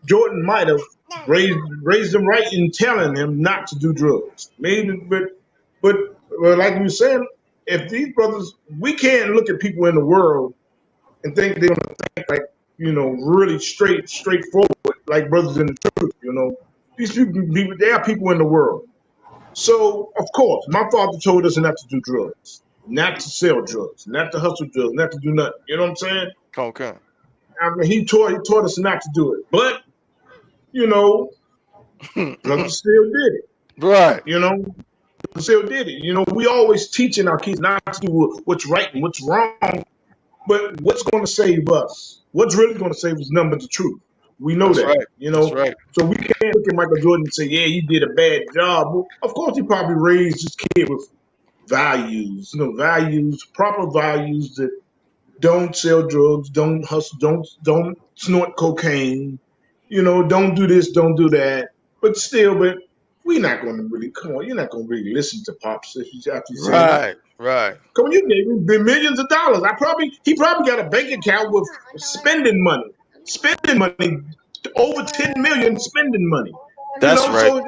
Jordan might have raised him right in telling him not to do drugs. Maybe, but like you were saying, if these brothers, we can't look at people in the world and think they're gonna think like, you know, really straightforward, like brothers in the truth. You know, these people, there are people in the world. So, of course, my father told us not to do drugs, not to sell drugs, not to hustle drugs, not to do nothing. You know what I'm saying? Okay. I mean, he taught us not to do it. But, you know, brothers still did it. Right. You know, still did it. You know, we always teaching our kids not to do what's right and what's wrong. But what's going to save us? What's really going to save us? None but the truth. We know that, right. You know. That's right. So we can't look at Michael Jordan and say, yeah, he did a bad job. Well, of course, he probably raised his kid with values, you know, proper values that don't sell drugs, don't hustle, don't snort cocaine, you know, don't do this, don't do that. But we're not going to really, come on, you're not going to really listen to Pops after you say that. Right. Come on, you gave me millions of dollars. He probably got a bank account with spending money, over 10 million spending money. That's right. So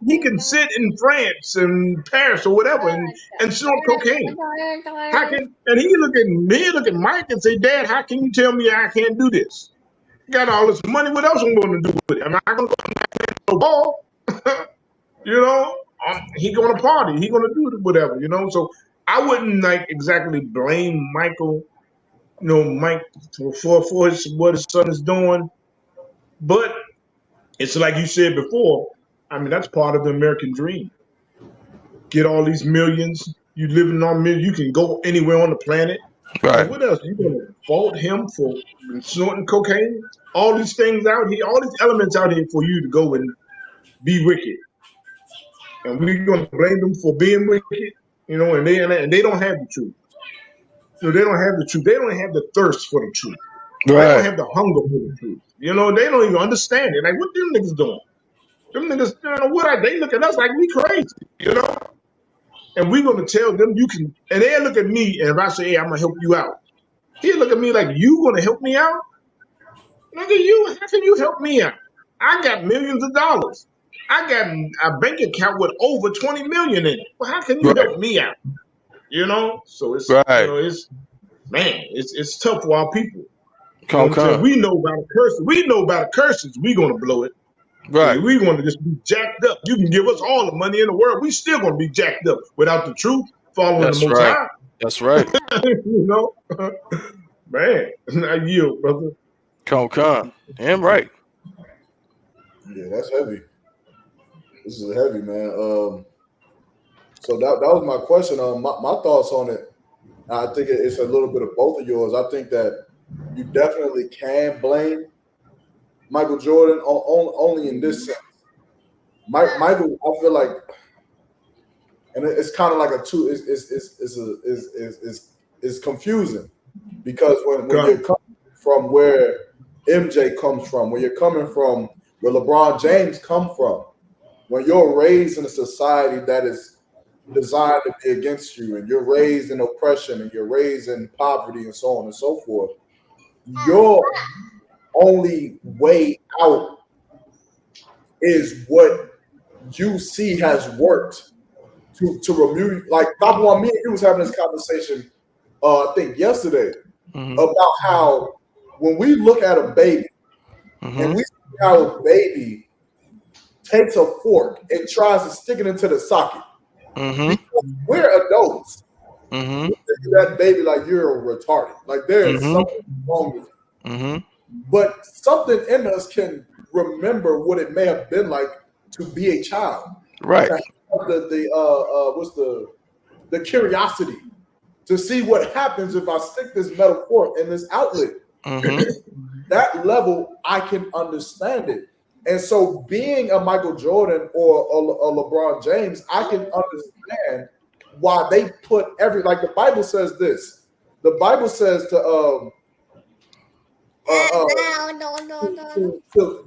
he can sit in France and Paris or whatever and snort cocaine. And he look at Mike and say, Dad, how can you tell me I can't do this? Got all this money. What else I'm going to do with it? Am I going to go to the ball? He going to party. He going to do whatever. So I wouldn't exactly blame Michael. Mike for what his son is doing, but it's like you said before. I mean, that's part of the American dream. Get all these millions. You living on millions. You can go anywhere on the planet. Right. What else? You gonna fault him for snorting cocaine? All these things out here, all these elements out here for you to go and be wicked, and we're gonna blame them for being wicked. And they don't have the truth. They don't have the truth. They don't have the thirst for the truth. They don't have the hunger for the truth. They don't even understand it. Like, what them niggas doing? Them niggas, what are they look at us like we crazy, And we're gonna tell them you can, and they'll look at me, and if I say, hey, I'm gonna help you out, he'll look at me like, you gonna help me out? Nigga, how can you help me out? I got millions of dollars. I got a bank account with over 20 million in it. Well, how can you help me out? So it's it's tough for our people. We know about the curses. We know about the curses. We gonna blow it. Right. We gonna just be jacked up. You can give us all the money in the world. We still gonna be jacked up without the truth following the Most High. That's right. Man, I yield, brother. Come. Damn right. Yeah, that's heavy. This is heavy, man. So that was my question. My thoughts on it. I think it's a little bit of both of yours. I think that you definitely can blame Michael Jordan only in this sense. Michael, I feel like, and it's kind of like a two. It's confusing because when you're coming from where MJ comes from, where you're coming from, where LeBron James come from, when you're raised in a society that is designed to be against you, and you're raised in oppression, and you're raised in poverty, and so on and so forth, your only way out is what you see has worked to remove. Like, Dr. Juan, me and you was having this conversation, I think yesterday, about how when we look at a baby, and we see how a baby takes a fork and tries to stick it into the socket. Because we're adults. We think of that baby like you're retarded. Like there is something wrong with you. But something in us can remember what it may have been like to be a child. Right. The curiosity to see what happens if I stick this metal fork in this outlet. That level, I can understand it. And so being a Michael Jordan or a LeBron James, I can understand why they put like the Bible says this. The Bible says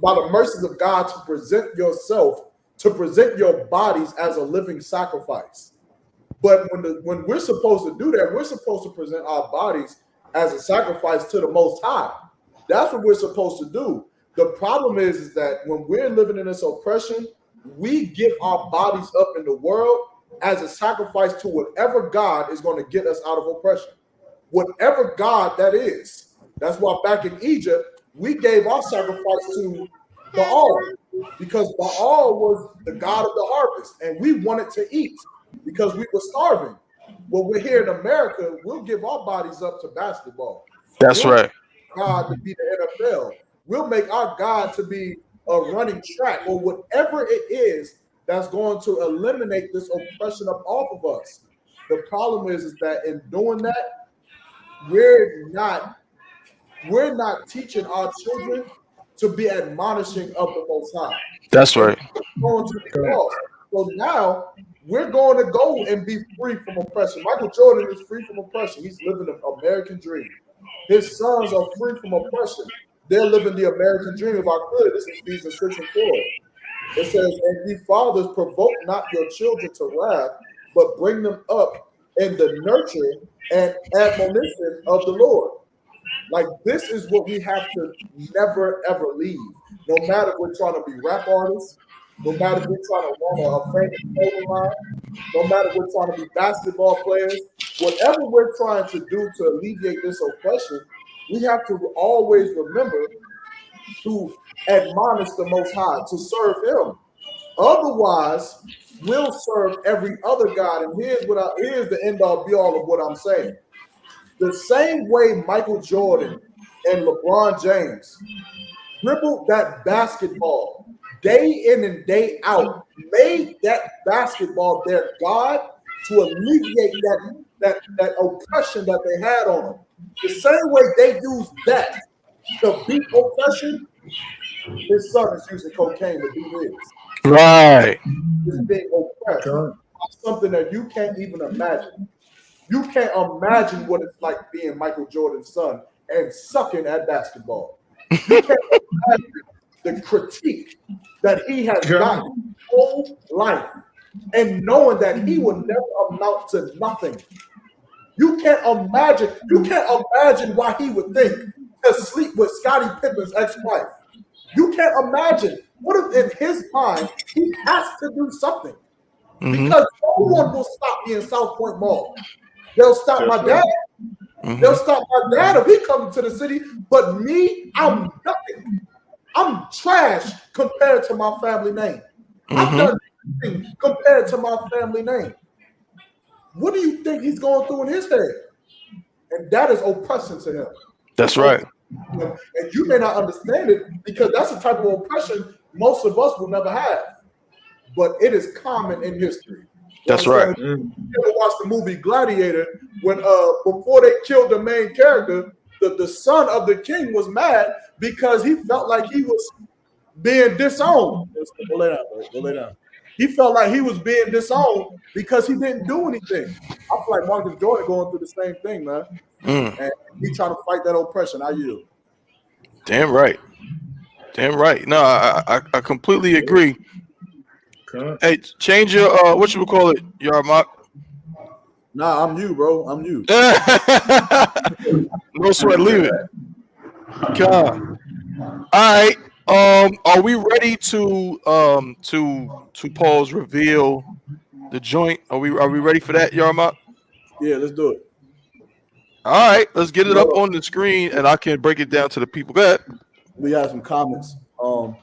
by the mercies of God to present your bodies as a living sacrifice. But when we're supposed to do that, we're supposed to present our bodies as a sacrifice to the Most High. That's what we're supposed to do. The problem is that when we're living in this oppression, we give our bodies up in the world as a sacrifice to whatever God is going to get us out of oppression. Whatever God that is. That's why back in Egypt, we gave our sacrifice to Baal, because Baal was the god of the harvest, and we wanted to eat because we were starving. Well, we're here in America, we'll give our bodies up to basketball. That's right. God to be the NFL. We'll make our God to be a running track or whatever it is that's going to eliminate this oppression up off of us. The problem is that in doing that, we're not teaching our children to be admonishing of the Most High. That's right. Going to be lost. So now we're going to go and be free from oppression. Michael Jordan is free from oppression. He's living the American dream. His sons are free from oppression. They're living the American dream. If I could, this is Ephesians 6 and 4. It says, and ye fathers, provoke not your children to wrath, but bring them up in the nurture and admonition of the Lord. Like, this is what we have to never, ever leave. No matter if we're trying to be rap artists, no matter if we're trying to run a famous clothing line, no matter if we're trying to be basketball players, whatever we're trying to do to alleviate this oppression, we have to always remember to admonish the Most High, to serve Him. Otherwise, we'll serve every other God. And here's the end all be all of what I'm saying. The same way Michael Jordan and LeBron James dribbled that basketball day in and day out, made that basketball their God to alleviate that oppression that they had on them. The same way they used that to beat oppression, his son is using cocaine to do this. Right. Is being oppressed by something that you can't even imagine. You can't imagine what it's like being Michael Jordan's son and sucking at basketball. You can't imagine the critique that he has gotten his whole life and knowing that he will never amount to nothing. You can't imagine why he would think to sleep with Scottie Pippen's ex-wife. You can't imagine. What if in his mind he has to do something? Because no one will stop me in South Point Mall. They'll stop my dad. They'll stop my dad if he comes to the city. But me, I'm nothing. I'm trash compared to my family name. I've done nothing compared to my family name. What do you think he's going through in his head? And that is oppression to him. That's right. And you may not understand it because that's the type of oppression most of us will never have. But it is common in history. That's right. You ever watch the movie Gladiator when before they killed the main character, the son of the king was mad because he felt like he was being disowned. Go lay down, bro. Go lay down. He felt like he was being disowned because he didn't do anything. I feel like Marcus Jordan going through the same thing, man. And he trying to fight that oppression. I yield. Damn right. Damn right. No, I completely agree. Hey, change your what you call it, Yarmok? Nah, I'm you, bro. I'm you. No sweat, leave it. God. All right. Are we ready to pause reveal the joint? Are we ready for that, Yarmok? Yeah, let's do it. All right, let's get it up on the screen and I can break it down to the people. Go ahead. We have some comments. Let's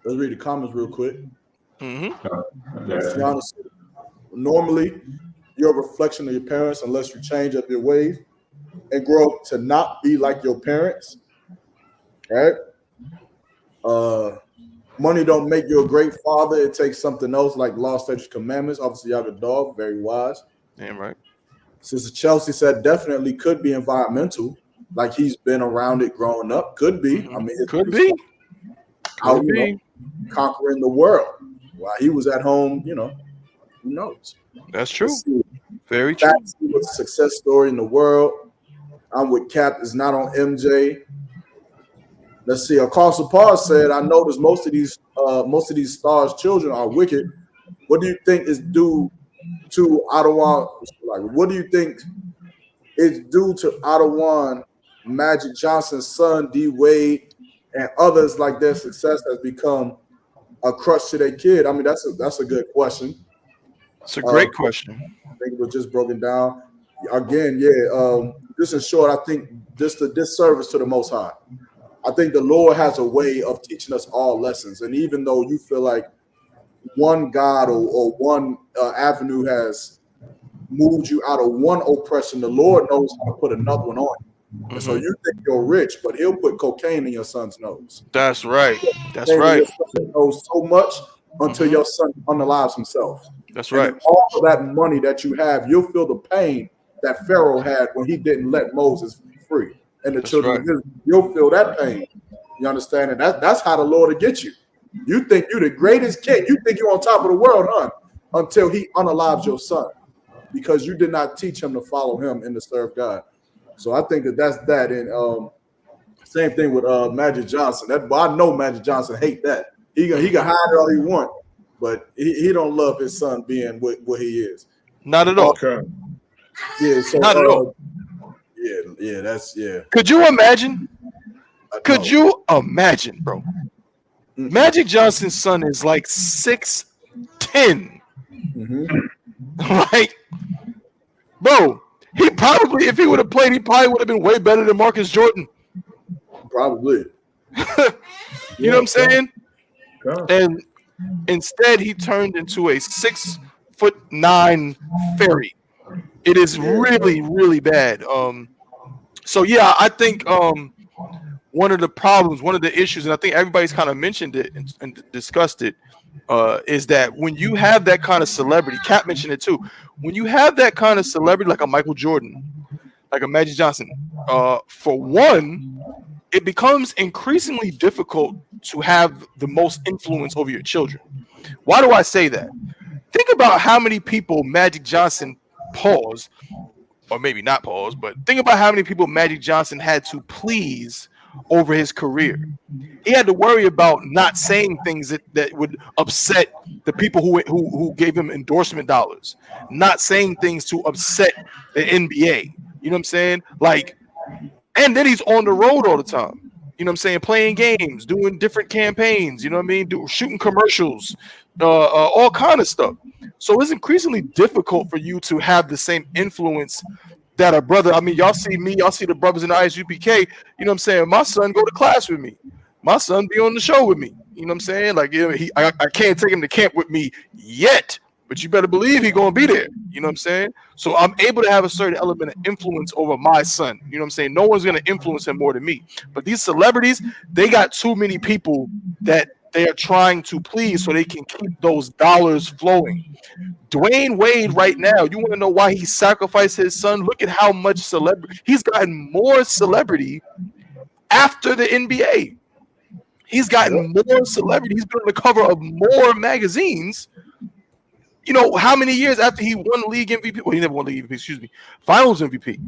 read the comments real quick. Normally, you're a reflection of your parents unless you change up your ways and grow up to not be like your parents. Right? Money don't make you a great father. It takes something else like law, statutes, commandments. Obviously, y'all got dog, very wise. Damn right. Sister Chelsea said definitely could be environmental, like he's been around it growing up. Could be. I mean, it could be. Could be conquering the world while he was at home. You know, who knows? That's true. Very true. That's a success story in the world. I'm with Cap. Is not on MJ. Let's see. Apostle Paul said, "I noticed most of these stars' children are wicked. What do you think is due to Ottawa? Like, what do you think is due to Ottawa, Magic Johnson's son, D Wade, and others like their success has become a crutch to their kid?" I mean, that's a good question. It's a great question. I think it was just broken down again. Yeah. Just in short, I think just a disservice to the Most High. I think the Lord has a way of teaching us all lessons. And even though you feel like one God or one avenue has moved you out of one oppression, the Lord knows how to put another one on you. And so you think you're rich, but he'll put cocaine in your son's nose. That's right. That's right. Your son knows so much until your son unalives himself. That's right. And all of that money that you have, you'll feel the pain that Pharaoh had when he didn't let Moses free. And the children of Israel, you'll feel that pain. You understand? And that's how the Lord will get you. You think you're the greatest king. You think you're on top of the world, huh? Until he unalives your son. Because you did not teach him to follow him and to serve God. So I think that's that. And same thing with Magic Johnson. I know Magic Johnson hate that. He can hide it all he want, but he don't love his son being what he is. Not at all. Okay. Yeah. So not at all. Yeah. Could you imagine? Could you imagine, bro? Magic Johnson's son is like 6'10". Like, bro, he probably, if he would have played, he probably would have been way better than Marcus Jordan. Probably. You know what I'm saying? And instead, he turned into a 6'9" fairy. It is really, really bad. So yeah, I think one of the problems, one of the issues, and I think everybody's kind of mentioned it and discussed it, is that when you have that kind of celebrity, Cap mentioned it too, when you have that kind of celebrity like a Michael Jordan, like a Magic Johnson, for one, it becomes increasingly difficult to have the most influence over your children. Why do I say that? Think about how many people Magic Johnson paused, or maybe not paused, but think about how many people Magic Johnson had to please over his career. He had to worry about not saying things that would upset the people who gave him endorsement dollars, not saying things to upset the NBA. You know what I'm saying? Like, and then he's on the road all the time. You know what I'm saying? Playing games, doing different campaigns, you know what I mean? Shooting commercials, all kind of stuff. So it's increasingly difficult for you to have the same influence that a brother. I mean, y'all see me, y'all see the brothers in the I.S.U.P.K. You know what I'm saying? My son go to class with me. My son be on the show with me. You know what I'm saying? Like, you know, I can't take him to camp with me yet, but you better believe he gonna be there. You know what I'm saying? So I'm able to have a certain element of influence over my son. You know what I'm saying? No one's gonna influence him more than me. But these celebrities, they got too many people that they are trying to please so they can keep those dollars flowing. Dwayne Wade right now, you want to know why he sacrificed his son? Look at how much celebrity he's gotten, more celebrity after the NBA. He's gotten more celebrity. He's been on the cover of more magazines. You know, how many years after he won league MVP? Well, he never won league MVP, excuse me, finals MVP.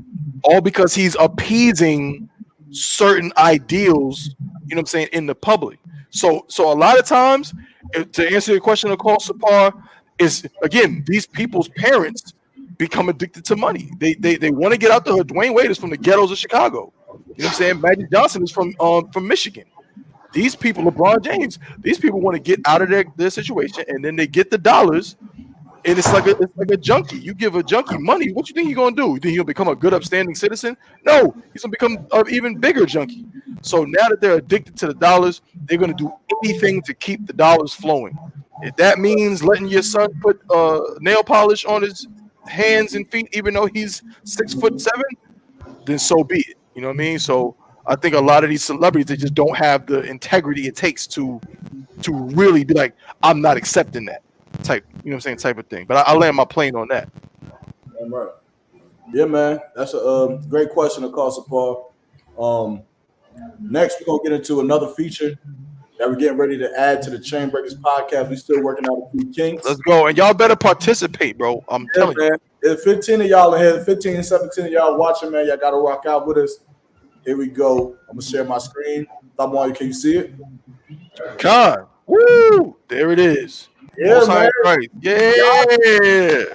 All because he's appeasing certain ideals, you know what I'm saying, in the public. So a lot of times, to answer your question, of course, Sapar, is, again, these people's parents become addicted to money. They want to get out the hood. Dwayne Wade is from the ghettos of Chicago. You know what I'm saying? Magic Johnson is from Michigan. These people, LeBron James, these people want to get out of their situation, and then they get the dollars, and it's like a junkie. You give a junkie money, what you think he's gonna do? You think he'll become a good, upstanding citizen? No, he's gonna become an even bigger junkie. So now that they're addicted to the dollars, they're gonna do anything to keep the dollars flowing. If that means letting your son put nail polish on his hands and feet, even though he's 6'7", then so be it. You know what I mean? So I think a lot of these celebrities, they just don't have the integrity it takes to really be like, I'm not accepting that type, you know what I'm saying, type of thing. But I land my plane on that. Right. Yeah, man. That's a great question, of course, Paul. Next, we're gonna get into another feature that we're getting ready to add to the Chain Breakers podcast. We're still working out a few kinks. Let's go. And y'all better participate, bro. I'm telling you. There's 15 of y'all in here, 15 and 17 of y'all watching, man. Y'all gotta rock out with us. Here we go. I'm gonna share my screen. Can you see it? Con. Woo! There it is. Yeah, man. Right. Yeah.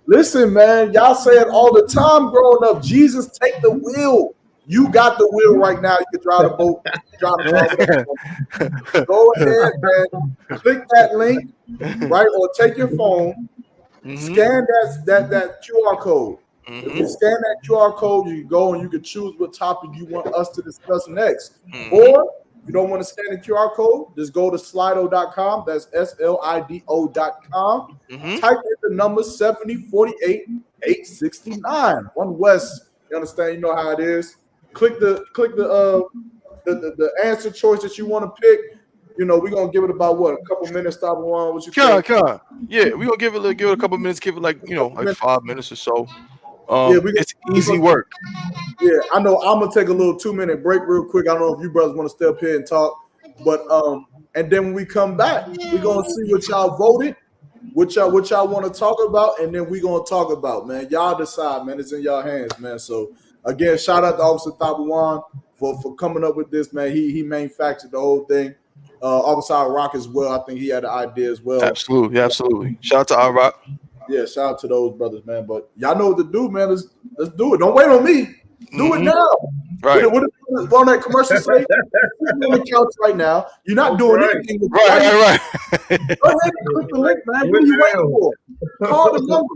Listen, man. Y'all say it all the time growing up. Jesus, take the wheel. You got the wheel right now. You can drive the boat. Go ahead, man. Click that link, right? Or take your phone, scan that QR code. If you scan that QR code, you can go and you can choose what topic you want us to discuss next. Or if you don't want to scan the QR code, just go to slido.com. That's SLIDO.com. Type in the number 7048869. One West. You understand? You know how it is. Click the answer choice that you want to pick. You know, we're gonna give it about what, a couple minutes, stop on what you think? Yeah, we're gonna give it a couple minutes, give it like 5 minutes or so. It's easy work. Yeah, I know. I'm gonna take a little 2-minute break real quick. I don't know if you brothers want to stay up here and talk, but and then when we come back, we're gonna see what y'all voted, what y'all want to talk about, and then we're gonna talk about, man. Y'all decide, man. It's in y'all hands, man. So again, shout out to Officer Tabawan for coming up with this, man. He manufactured the whole thing. Officer Rock as well. I think he had the idea as well. Absolutely. Shout out to Rock. Yeah, shout out to those brothers, man. But y'all know what to do, man. Let's do it. Don't wait on me. Do it now. Right. What if on that commercial site. You're on the couch right now. You're not doing anything. With Right. Go ahead and click the link, man. What are you waiting for? Call the number.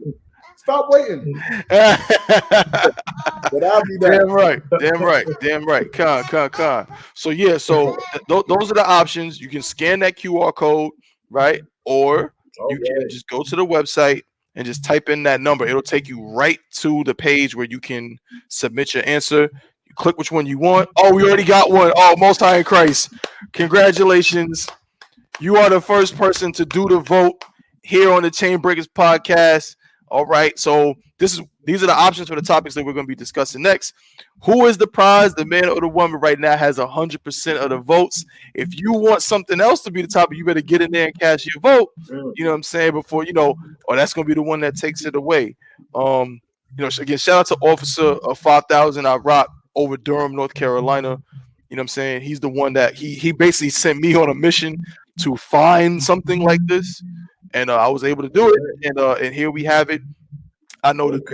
Stop waiting. But I'll be back. Damn right. Con. So yeah, those are the options. You can scan that QR code, right? Or you can just go to the website and just type in that number. It'll take you right to the page where you can submit your answer. You click which one you want. Oh, we already got one. Oh, Most High in Christ. Congratulations. You are the first person to do the vote here on the Chain Breakers podcast. All right. So these are the options for the topics that we're going to be discussing next. Who is the prize? The man or the woman right now has 100% of the votes. If you want something else to be the topic, you better get in there and cast your vote. You know what I'm saying? Before that's going to be the one that takes it away. Again, shout out to Officer 5000 I rock over Durham, North Carolina. You know what I'm saying? He's the one that he basically sent me on a mission to find something like this. And I was able to do it, and here we have it. I know that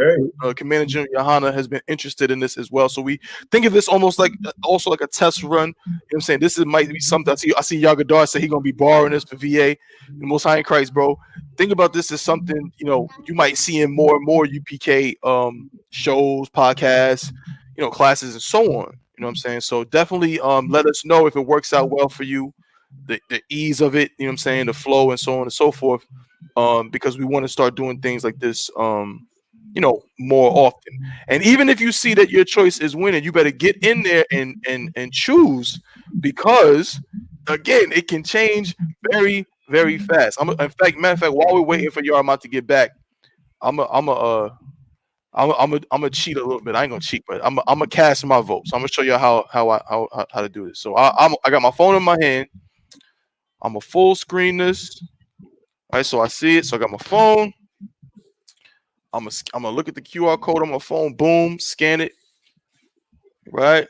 Commander General YAHANNA has been interested in this as well. So we think of this almost like a test run. You know what I'm saying? This might be something. I see Yagadar say he's gonna be borrowing this for VA. The Most High in Christ, bro. Think about this as something you might see in more and more UPK shows, podcasts, classes, and so on. You know what I'm saying? So definitely let us know if it works out well for you. The ease of it, the flow and so on and so forth, because we want to start doing things like this, more often. And even if you see that your choice is winning, you better get in there and choose, because again, it can change very, very fast. Matter of fact, while we're waiting for Yarmouth to get back, I'm a cheat a little bit. I ain't gonna cheat, but I'm gonna cast my vote. So I'm gonna show you how to do this. So I got my phone in my hand. I'm a full screen this. All right, so I see it. So I got my phone. I'm gonna look at the QR code on my phone. Boom, scan it. Right.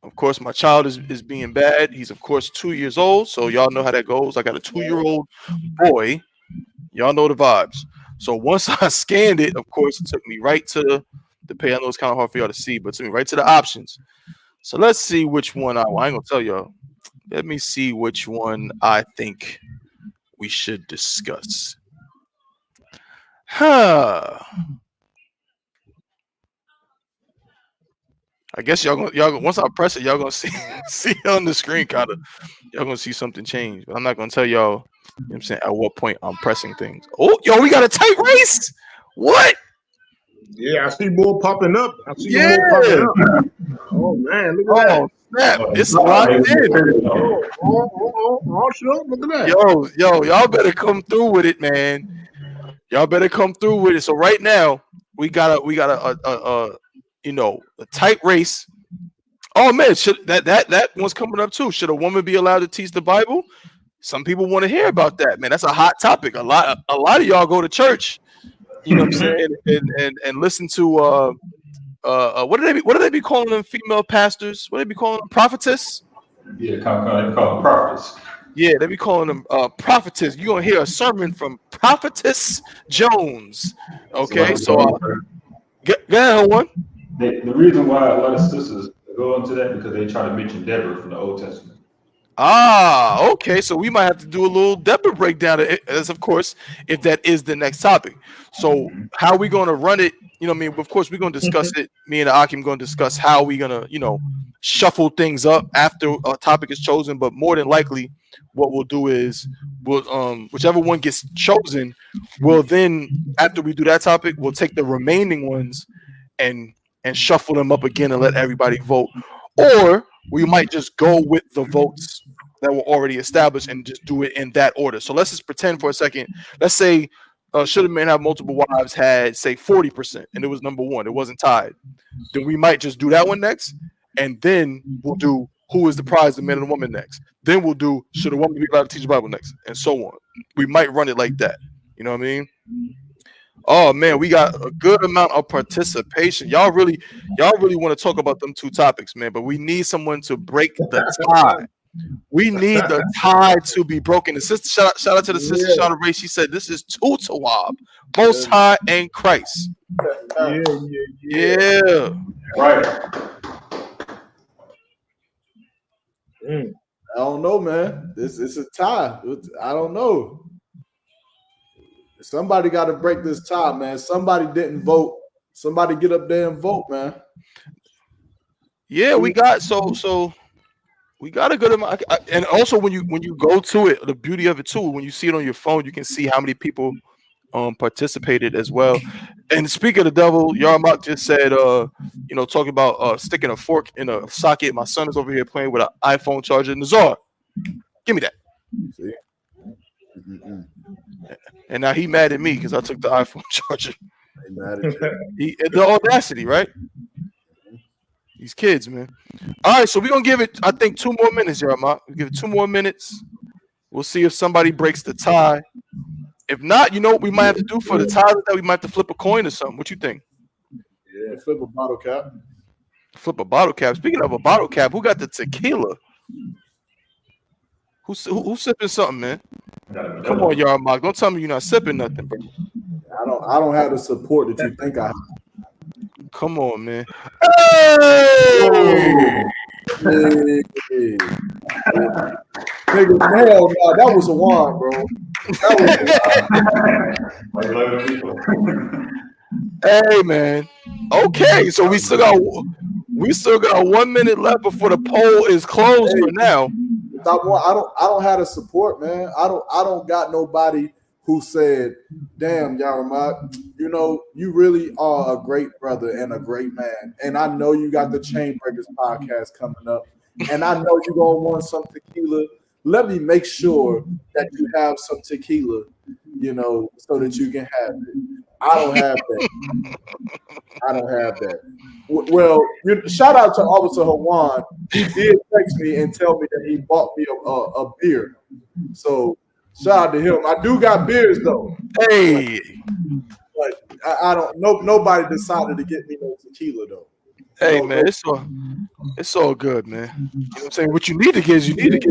Of course, my child is being bad. He's of course 2 years old. So y'all know how that goes. I got a 2-year-old boy. Y'all know the vibes. So once I scanned it, of course, it took me right to the page. I know it's kind of hard for y'all to see, but it took me right to the options. So let's see which one I ain't gonna tell y'all. Let me see which one I think we should discuss. I guess y'all once I press it, y'all gonna see on the screen kind of. Y'all gonna see something change, but I'm not gonna tell y'all. You know what I'm saying, at what point I'm pressing things. Oh, yo, we got a tight race. What? Yeah, I see more popping up. More popping up. Oh man, look at that. Snap. It's locked in. Sure. Look at that. Yo, y'all better come through with it, man. Y'all better come through with it. So right now we got a tight race. Oh man, that one's coming up too. Should a woman be allowed to teach the Bible? Some people want to hear about that, man. That's a hot topic. A lot of y'all go to church, you know what I'm saying, and listen to what do they be calling them, female pastors? What do they be calling them, prophetess? Yeah, they call them prophets. Yeah, they be calling them prophetess. You're gonna hear a sermon from Prophetess Jones. Okay, so go ahead, one. The reason why a lot of sisters go into that because they try to mention Deborah from the Old Testament. Okay. So we might have to do a little Deborah breakdown, as of course, if that is the next topic. So how are we going to run it? Of course, we're going to discuss it. Me and Akim going to discuss how we're going to, shuffle things up after a topic is chosen. But more than likely, what we'll do is whichever one gets chosen, we'll then, after we do that topic, we'll take the remaining ones and shuffle them up again and let everybody vote. Or we might just go with the votes that were already established and just do it in that order. So let's just pretend for a second. Let's say should a man have multiple wives had, say, 40%, and it was number one. It wasn't tied. Then we might just do that one next, and then we'll do who is the prize, the man and the woman next. Then we'll do should a woman be allowed to teach the Bible next, and so on. We might run it like that. You know what I mean? Oh man, we got a good amount of participation. Y'all really want to talk about them two topics, man. But we need someone to break the tie. We need the tie to be broken. The sister, shout out to the sister, shout out Ray. She said this is two Tawab, Most High and Christ. Yeah. Right. Mm. I don't know, man. It's a tie. I don't know. Somebody got to break this tie, man. Somebody didn't vote. Somebody get up there and vote, man. Yeah, we got we got a good amount. And also when you go to it, the beauty of it too, when you see it on your phone, you can see how many people participated as well. And speaking of the devil, Yarmak just said, talking about sticking a fork in a socket. My son is over here playing with an iPhone charger. Nazar, give me that. See? And now he mad at me because I took the iPhone charger. They mad at you. The audacity, right? These kids, man. All right, so we're gonna give it, I think, 2 more minutes, Yarmak. We'll give it 2 more minutes. We'll see if somebody breaks the tie. If not, you know what we might have to do for the tie? That we might have to flip a coin or something. What you think? Yeah, flip a bottle cap. Flip a bottle cap. Speaking of a bottle cap, who got the tequila? Who's sipping something, man? Come on, Yarmak. Don't tell me you're not sipping nothing, bro. I don't have the support that you think I have. Come on, man. Hey! Nigga, hell no, that was a wand, bro. Hey, man. Okay, so we still got 1 minute left before the poll is closed for now. I don't have the support, man. I don't got nobody who said, damn, Yarmak, you really are a great brother and a great man. And I know you got the Chain Breakers podcast coming up. And I know you're going to want some tequila. Let me make sure that you have some tequila, so that you can have it. I don't have that. Well, shout out to Officer Hawan. He did text me and tell me that he bought me a beer. So shout out to him. I do got beers though. Hey, but I don't. Nobody decided to get me no tequila though. Hey, man, it's all good, man. You know what I'm saying? What you need to get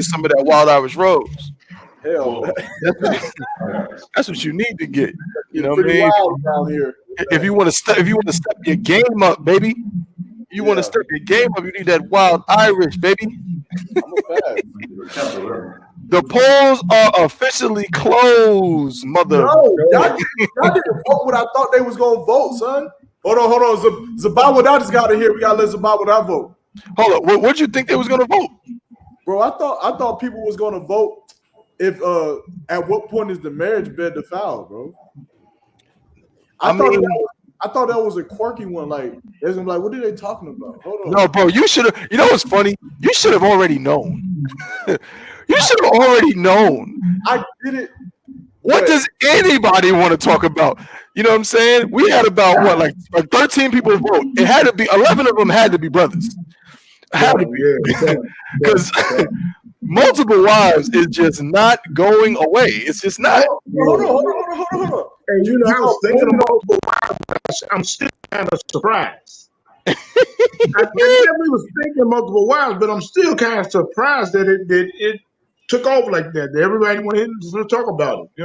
some of that Wild Irish Rose. Hell, that's what you need to get. You know what I pretty mean? wild down here. If you want to step your game up, baby. You want to step your game up, you need that Wild Irish, baby. I'm a fan. The polls are officially closed, mother. No, y'all didn't vote what I thought they was gonna vote, son. Hold on. Zabawa just got in here. We gotta let Zabawa vote. Hold on. What did you think they was gonna vote? Bro, I thought people was gonna vote if at what point is the marriage bed defiled, bro? I thought that was a quirky one. Like, they're gonna be like, what are they talking about? Hold on. No, bro, you should have. You know what's funny? You should have already known. You should have already known. I did it. What does anybody want to talk about? You know what I'm saying? We had about like 13 people vote. It had to be 11 of them had to be brothers. Had to be, because multiple wives is just not going away. It's just not. Hold on. And I was thinking about wives. I'm still kind of surprised. I definitely was thinking multiple wives, but I'm still kind of surprised that it took off like that. Everybody went in to talk about it,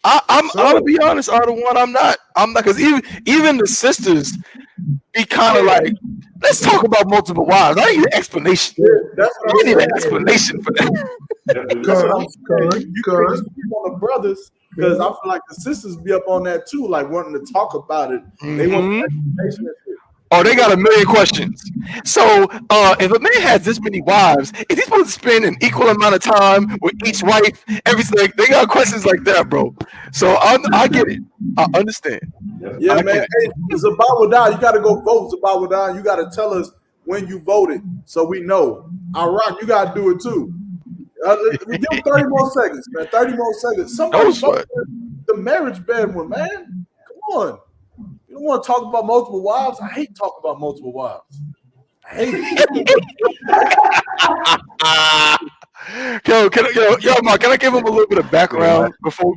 I'm to be honest, I'm not because even the sisters be kind of like, let's talk about multiple wives. I need an explanation. Yeah, I need an explanation for that. Because on the brothers, because I feel like the sisters be up on that too, like wanting to talk about it. They want an explanation and shit. Oh, they got a million questions. So, if a man has this many wives, is he supposed to spend an equal amount of time with each wife? Everything they got questions like that, bro. So I get it. I understand. Yeah, man. Hey, Zabawa, you got to go vote. Zabawa, you got to tell us when you voted, so we know. All right, you got to do it too. We give 30 more seconds, man. 30 more seconds. Somebody vote the marriage bed one, man. Come on. You don't want to talk about multiple wives? I hate talking about multiple wives. I hate it. Mark, can I give him a little bit of background before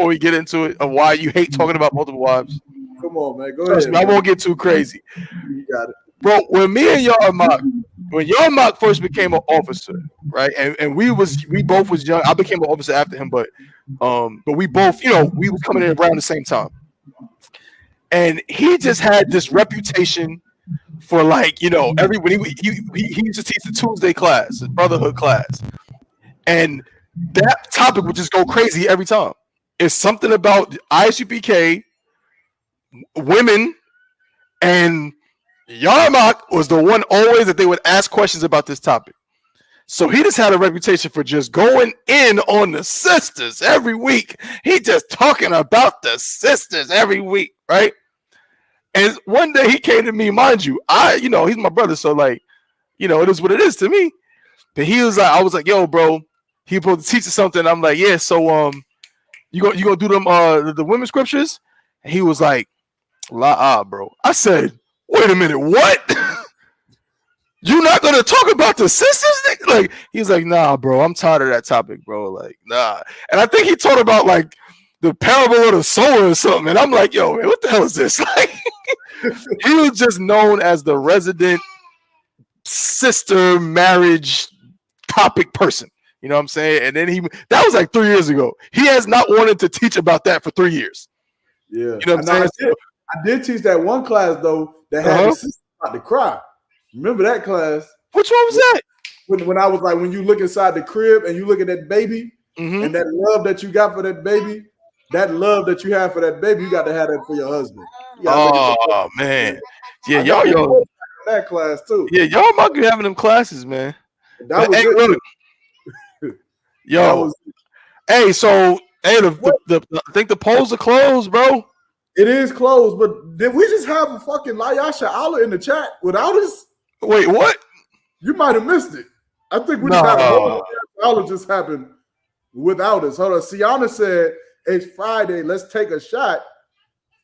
we get into it of why you hate talking about multiple wives? Come on, man. Go Trust ahead. Me, I won't get too crazy. You got it. Bro, when Yarmak first became an officer, right? And we both was young. I became an officer after him, but we both, we was coming in around the same time. And he just had this reputation for like, every when he used to teach the Tuesday class, his brotherhood class, and that topic would just go crazy every time. It's something about I.S.U.P.K, women, and Yarmak was the one always that they would ask questions about this topic. So he just had a reputation for just going in on the sisters every week. He just talking about the sisters every week, right? And one day he came to me, mind you, he's my brother, so like, it is what it is to me. But he was like, I was like, yo, bro, he supposed to teach us something. I'm like, yeah, so you gonna do them the women's scriptures? And he was like, bro. I said, wait a minute, what? You're not gonna talk about the sisters? Like, he's like, nah, bro, I'm tired of that topic, bro. Like, nah. And I think he talked about like the parable of the sower or something. And I'm like, yo, man, what the hell is this? Like, he was just known as the resident sister marriage topic person. You know what I'm saying? And then that was like 3 years ago. He has not wanted to teach about that for 3 years. Yeah. You know what I'm saying? I did teach that one class though that had the sister about to cry. Remember that class? Which one was that? When I was like, when you look inside the crib and you look at that baby and that love that you got for that baby, that love that you have for that baby, you got to have that for your husband. Oh man, yeah, y'all that class too. Yeah, y'all might be having them classes, man. That was it. Yo, hey, so I think the polls are closed, bro. It is closed, but did we just have a fucking Layasha Allah in the chat without us? Wait, what? You might have missed it. I think we just had a whole Allah just happened without us. Hold on. Sienna said, it's Friday, let's take a shot.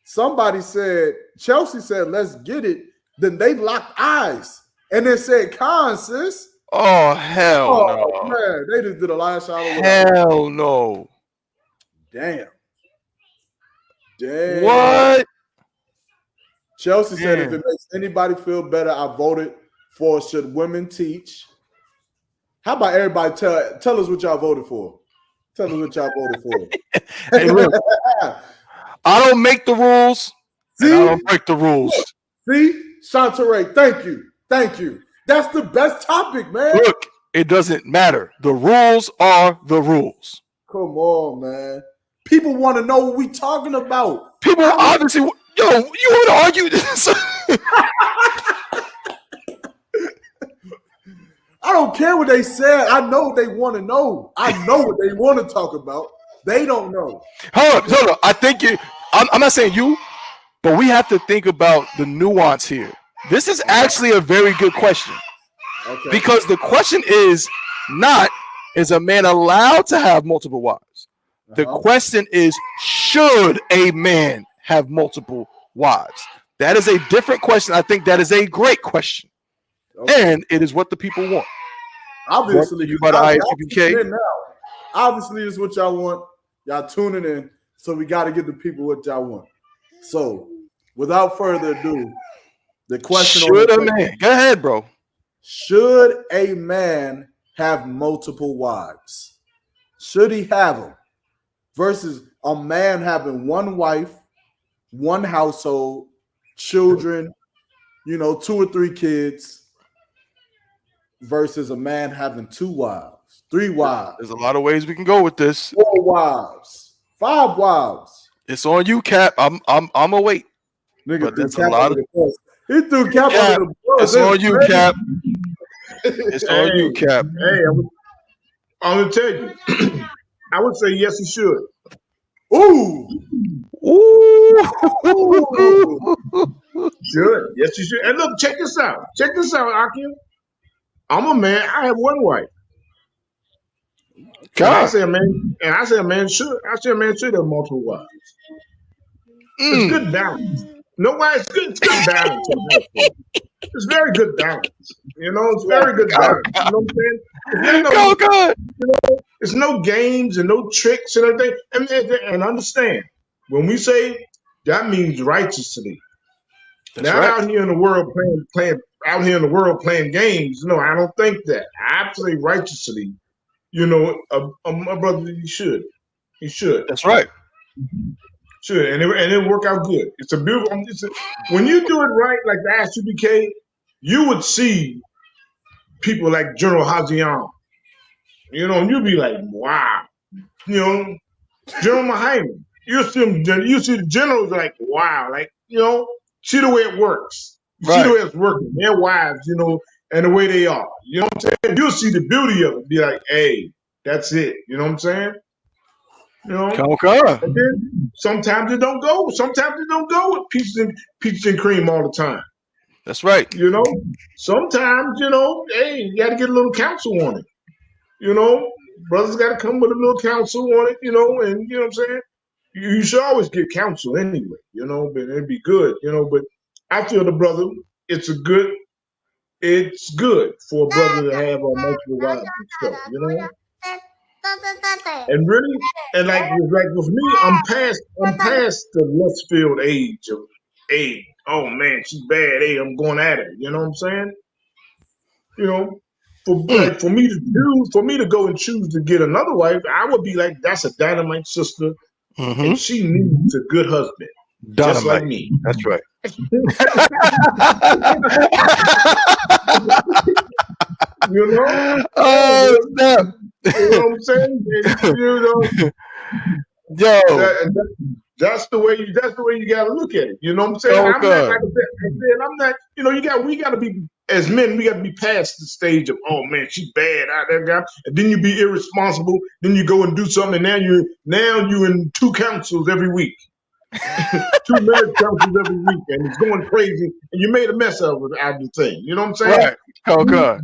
Somebody said, Chelsea said, let's get it. Then they locked eyes. And then said, Khan, sis. Oh, hell no. Man, they just did a Layasha Allah. Hell no. Damn. What? Chelsea said, if it makes anybody feel better, I voted for should women teach. How about everybody tell us what y'all voted for? Tell us what y'all voted for. Hey, look, I don't make the rules. See? I don't break the rules. See? Shantaray, thank you. Thank you. That's the best topic, man. Look, it doesn't matter. The rules are the rules. Come on, man. People want to know what we talking about. People obviously, you want to argue this? I don't care what they said. I know what they want to know. I know what they want to talk about. They don't know. Hold on. I think I'm not saying you, but we have to think about the nuance here. This is actually a very good question. Okay. Because the question is not, is a man allowed to have multiple wives? The question is, should a man have multiple wives? That is a different question. I think that is a great question. Okay. And it is what the people want. Obviously, you about I.S.U.P.K. Obviously, it's what y'all want. Y'all tuning in, so we got to give the people what y'all want. So, without further ado, the question: should a man? Go ahead, bro. Should a man have multiple wives? Should he have them? Versus a man having one wife, one household, children, 2 or 3 kids. Versus a man having 2 wives, 3 wives. There's a lot of ways we can go with this. 4 wives, 5 wives. It's on you, Cap. I'm a wait. Nigga, but there's a lot of. He threw Cap under the bus. It's on you, Cap. It's on you, Cap. Hey, I'm gonna tell you. I would say yes, he should. Ooh. Should. Yes, he should. And look, check this out. Check this out, Akim. I'm a man. I have 1 wife. And I say a man should. I say a man should have multiple wives. It's good balance. No, why it's good. It's good balance. It's very good balance. It's very good balance. You know what I'm saying? It's no games and no tricks and everything. And understand, when we say that means righteously. That's not right. Out here in the world playing games. No, I don't think that. I say righteously. My brother, he should. He should. That's right. Should and it work out good. It's a beautiful. When you do it right, like the I.S.U.P.K, you would see people like General Hazian, and you'd be like, wow, General Mahayman. You see the generals like, wow, like, see the way it works. You see the way it's working. Their wives, and the way they are. You know what I'm saying? You'll see the beauty of it. Be like, hey, that's it. You know what I'm saying? And then sometimes it don't go. Sometimes it don't go with peaches and cream all the time. That's right. Sometimes, hey, you got to get a little counsel on it. Brothers got to come with a little counsel on it, and you know what I'm saying? You should always get counsel anyway, but it'd be good, but I feel the brother, it's good for a brother to have multiple wives and stuff, And really, and like with me, I'm past the lust-filled age of, hey, oh man, she's bad, hey, I'm going at her. You know what I'm saying? For me to go and choose to get another wife, I would be like, that's a dynamite sister, and she needs a good husband, just like me. That's right. Oh, snap. You know what I'm saying? That's the way you gotta look at it. You know what I'm saying? I'm not, like I said, we gotta be, as men, we gotta be past the stage of, oh man, she's bad, and then you be irresponsible, then you go and do something, and now you in 2 councils every week. 2 marriage councils every week, and it's going crazy, and you made a mess of it out of the thing. You know what I'm saying? Right.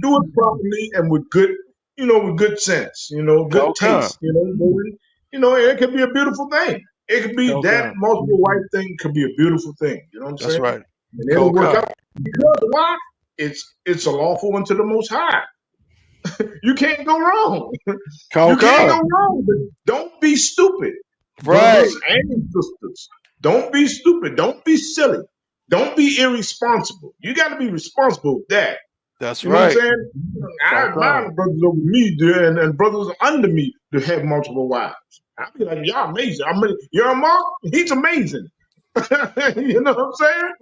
Do it properly and with good, with good sense, good taste, and it could be a beautiful thing. It could be that multiple wife thing could be a beautiful thing. You know what I'm saying? That's right. And it'll work out because why? It's a lawful unto the Most High. You can't go wrong. You can't go wrong. But don't be stupid. Right. Brothers and sisters. Don't be stupid. Don't be silly. Don't be irresponsible. You got to be responsible with that. That's right. You know what I'm saying? I admire brothers over me and brothers under me to have multiple wives. I'll be like, y'all amazing. Your mom, he's amazing. You know what I'm saying?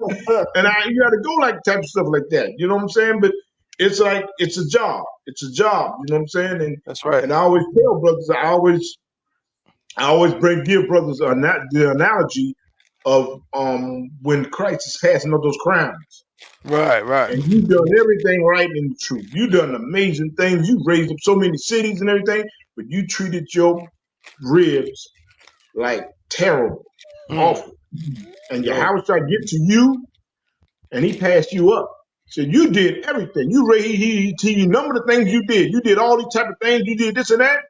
And you got to go like type of stuff like that. You know what I'm saying? But it's like, it's a job. It's a job. You know what I'm saying? And that's right. And I always tell brothers, I always give brothers the analogy of when Christ is passing up those crowns. Right. And you've done everything right in the truth. You've done amazing things. You've raised up so many cities and everything, but you treated your ribs like terrible, awful. And Yahweh tried to get to you, and he passed you up. So you did everything. He numbered the things you did. You did all these type of things. You did this and that.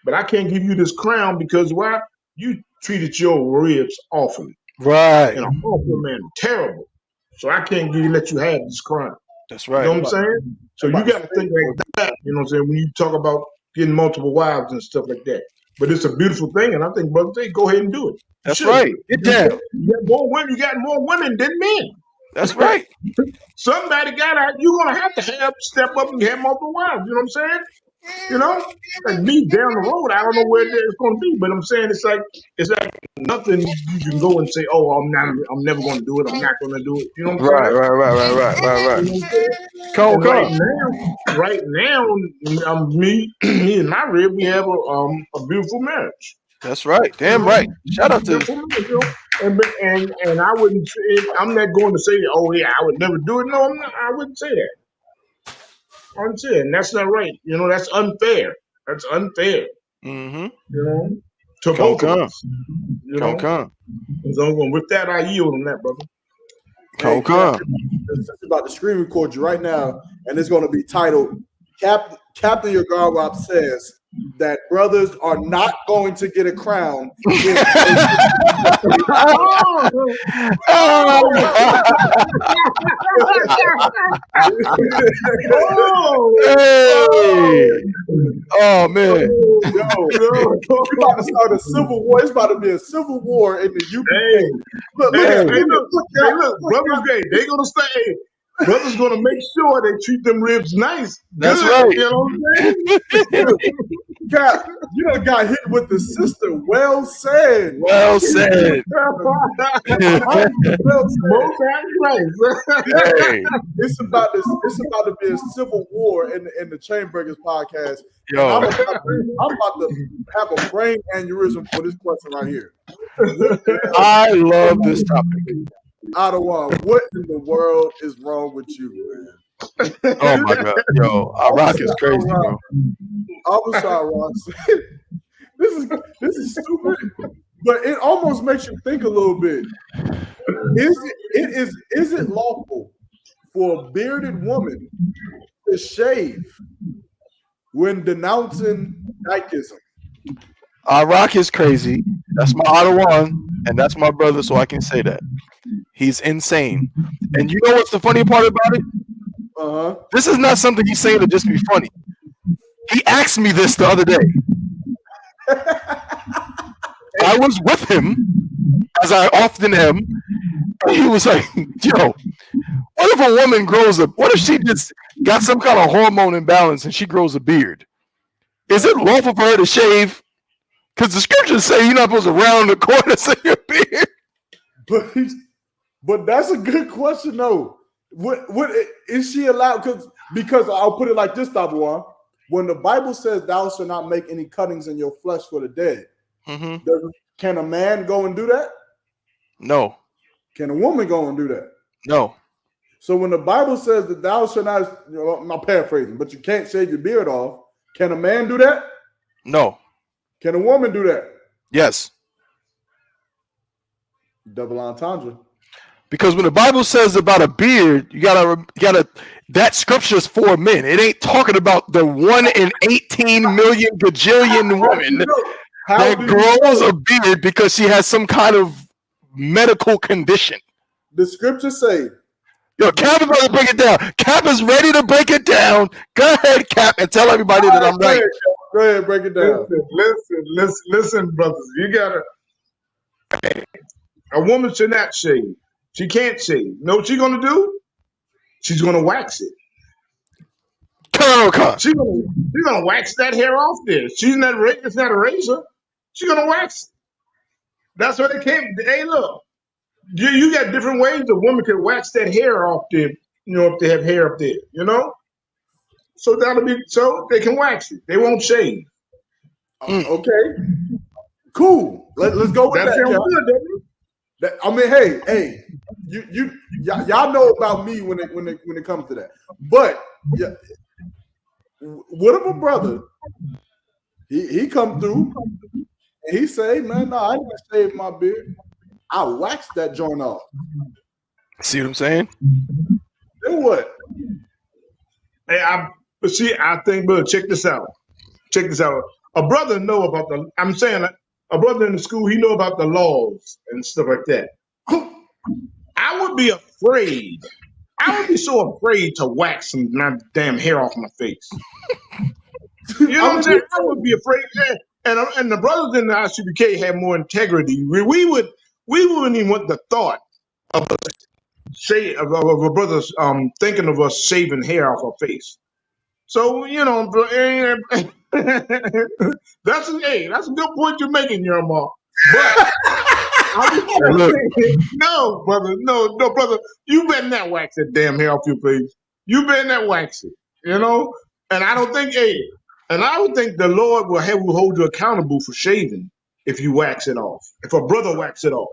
But I can't give you this crown because why? You treated your ribs awfully. Right. In an awful manner. Terrible. So I can't let you have this crown. That's right. You know what I'm saying? So you got to think like that, you know what I'm saying, when you talk about getting multiple wives and stuff like that. But it's a beautiful thing, and I think, brother, go ahead and do it. That's right. Get down. You got more women than men. That's right. Somebody you're gonna have to step up and have multiple wives. You know what I'm saying? Like me down the road, I don't know where it's going to be, but I'm saying it's like nothing you can go and say, oh, I'm never going to do it. I'm not going to do it. You know what I'm saying? Right. Right now, me and my rib, we have a beautiful marriage. That's right. Damn right. Shout out to and I wouldn't say, I'm not going to say, oh yeah, I would never do it. No, I wouldn't say that. And that's not right. That's unfair. That's unfair. Mm-hmm. To both of us. So with that, I yield on that, brother. It's about to screen record you right now, and it's going to be titled Captain Yagarwab says that brothers are not going to get a crown. Oh man. We're about to start a civil war. It's about to be a civil war in the U.K. Look, brothers, they're going to stay. Brothers gonna make sure they treat them ribs nice. That's right. You know what I'm saying? Cap, you done got hit with the sister. Well said. Well said. Well said. Most High Christ. Hey, It's about to be a civil war in the Chainbreakers podcast. yo, I'm about to have a brain aneurysm for this question right here. I love this topic. Ottawa, what in the world is wrong with you, man? Oh my god, yo, Rock is crazy, bro. I'm sorry, Ross. This is stupid, but it almost makes you think a little bit. Is it lawful for a bearded woman to shave when denouncing dykeism? Rock is crazy. That's my Ottawa, and that's my brother, so I can say that. He's insane. And you know what's the funny part about it? This is not something he's saying to just be funny. He asked me this the other day. I was with him, as I often am, and he was like, yo, what if a woman what if she just got some kind of hormone imbalance and she grows a beard? Is it lawful for her to shave? Because the scriptures say you're not supposed to round the corners of your beard. But that's a good question, though. What is she allowed? Because I'll put it like this, Tabuan. When the Bible says thou shalt not make any cuttings in your flesh for the dead, can a man go and do that? No. Can a woman go and do that? No. So when the Bible says that thou shalt not, I'm not paraphrasing, but you can't shave your beard off, can a man do that? No. Can a woman do that? Yes. Double entendre. Because when the Bible says about a beard, you gotta that scripture's for men. It ain't talking about the 1 in 18 million gajillion woman that grows a beard because she has some kind of medical condition. The scriptures say, yo, Cap is ready to break it down. Cap is ready to break it down. Go ahead, Cap, and tell everybody that I'm right. Go ahead, break it down. Listen, brothers. You gotta. A woman should not shave. She can't shave. You know what she's gonna do? She's gonna wax it. She's gonna wax that hair off there. It's not a razor. She's gonna wax it. That's what it came. Hey, look, you got different ways a woman can wax that hair off there. You know, if they have hair up there, you know. So so they can wax it. They won't shave. Okay, cool. Let's go with that. Sounds good, doesn't it? I mean, hey, y'all know about me when it comes to that. But yeah, what if a brother he come through and he say, man, no, I ain't gonna shave my beard. I wax that joint off. See what I'm saying? Then what? Hey, I think, brother, check this out. Check this out. A brother know about a brother in the school, he know about the laws and stuff like that. I would be afraid. I would be so afraid to wax some damn hair off my face. You know what I'm saying? I would be afraid. And the brothers in the I.S.U.P.K had more integrity. We wouldn't even want the thought of a brother thinking of us shaving hair off our face. So, you know, that's a good point you're making, Yerma. But no, brother, brother, you better not wax that damn hair off your face. You better not wax it, you know. And I don't think, I would think the Lord will hold you accountable for shaving if you wax it off. If a brother wax it off.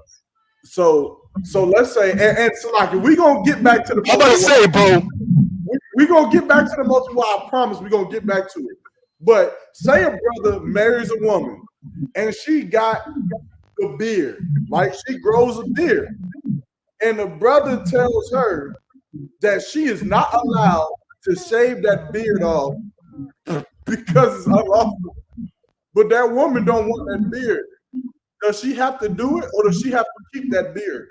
So let's say, and so like we gonna get back to the. I'm about to say, bro. We gonna get back to the multiple. I promise we gonna get back to it. But say a brother marries a woman and she got a beard, like she grows a beard, and the brother tells her that she is not allowed to shave that beard off because it's unlawful. But that woman don't want that beard. Does she have to do it, or does she have to keep that beard?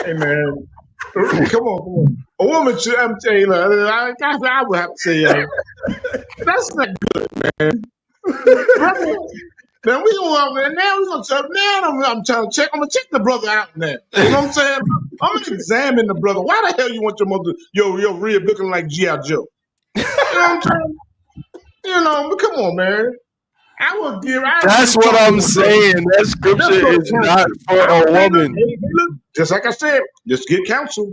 Hey man, come on. A woman should. I'm telling you, I would have to say, that's not good, man. Brother, then we gonna now we're gonna check. Now I'm trying to check. I'm gonna check the brother out now. You know what I'm saying? I'm gonna examine the brother. Why the hell you want your mother, your rib looking like G.I. Joe? You know what I'm saying? You know, but come on, man. I would give. That's what I'm saying. That scripture is not for a woman. Hey, look, just like I said, just get counsel.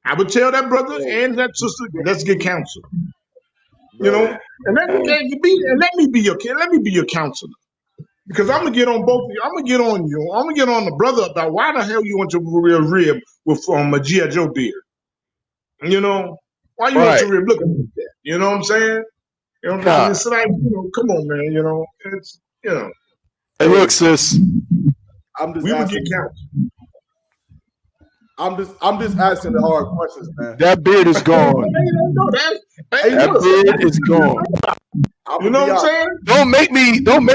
I would tell that brother and that sister, let's get counsel. You know, and let me be your kid. Let me be your counselor. Because I'm gonna get on both of you. I'm gonna get on you. I'm gonna get on the brother about why the hell you want your real rib with a G.I. Joe beard. You know, why you want your rib looking like that? You know what I'm saying? You know, it's like, you know, come on, man. You know, it's, you know. Hey, look, sis. We would get counsel. I'm just asking the hard questions, man. That beard is gone. That beard is gone. You know what I'm saying? Don't make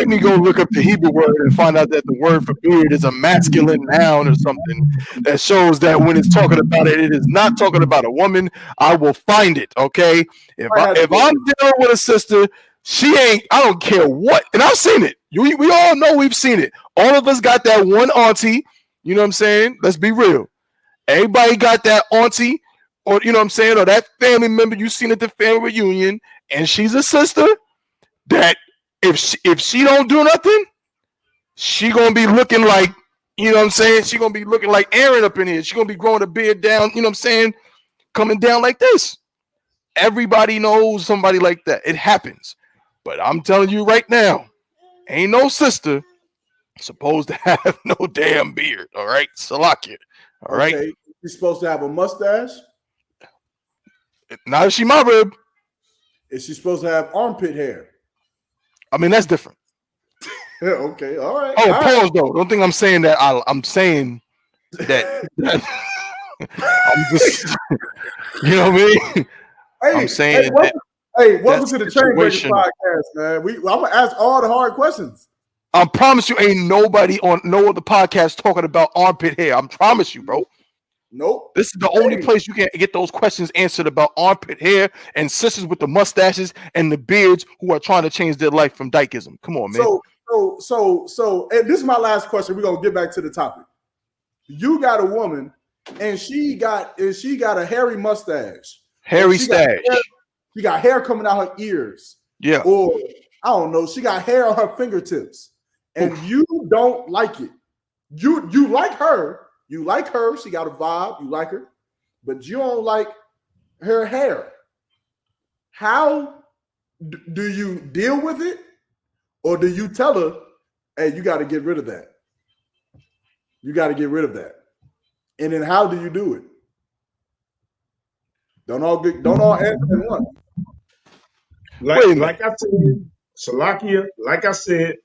me go look up the Hebrew word and find out that the word for beard is a masculine noun or something that shows that when it's talking about it, it is not talking about a woman. I will find it. Okay. If I'm dealing with a sister, she ain't. I don't care what. And I've seen it. We all know we've seen it. All of us got that one auntie. You know what I'm saying? Let's be real. Everybody got that auntie, or you know what I'm saying, or that family member you seen at the family reunion, and she's a sister that if she don't do nothing, she gonna be looking like, you know what I'm saying, she gonna be looking like Aaron up in here. She gonna be growing a beard down, you know what I'm saying, coming down like this. Everybody knows somebody like that. It happens. But I'm telling you right now, ain't no sister supposed to have no damn beard. All right, Salakia. All right. Okay. She's supposed to have a mustache. Not if she my rib. Is she supposed to have armpit hair? I mean, that's different. Okay, all right. Oh, all pause right. though. Don't think I'm saying that. I'm saying that I'm just, you know what I mean? I'm saying welcome to the Chain Breakers podcast, man. I'm gonna ask all the hard questions. I promise you, ain't nobody on no other podcast talking about armpit hair. I promise you, bro. Nope. This is the only place you can get those questions answered about armpit hair and sisters with the mustaches and the beards who are trying to change their life from dykeism. Come on, man. So, and this is my last question. We're gonna get back to the topic. You got a woman, and she got a hairy mustache, hairy stash. She got hair coming out her ears. Yeah. Or I don't know. She got hair on her fingertips, and you don't like it. You like her. You like her. She got a vibe. You like her, but you don't like her hair. How do you deal with it? Or do you tell her, hey, you got to get rid of that? You got to get rid of that. And then how do you do it? Don't all answer at once. Like I said, Salakia, like I said,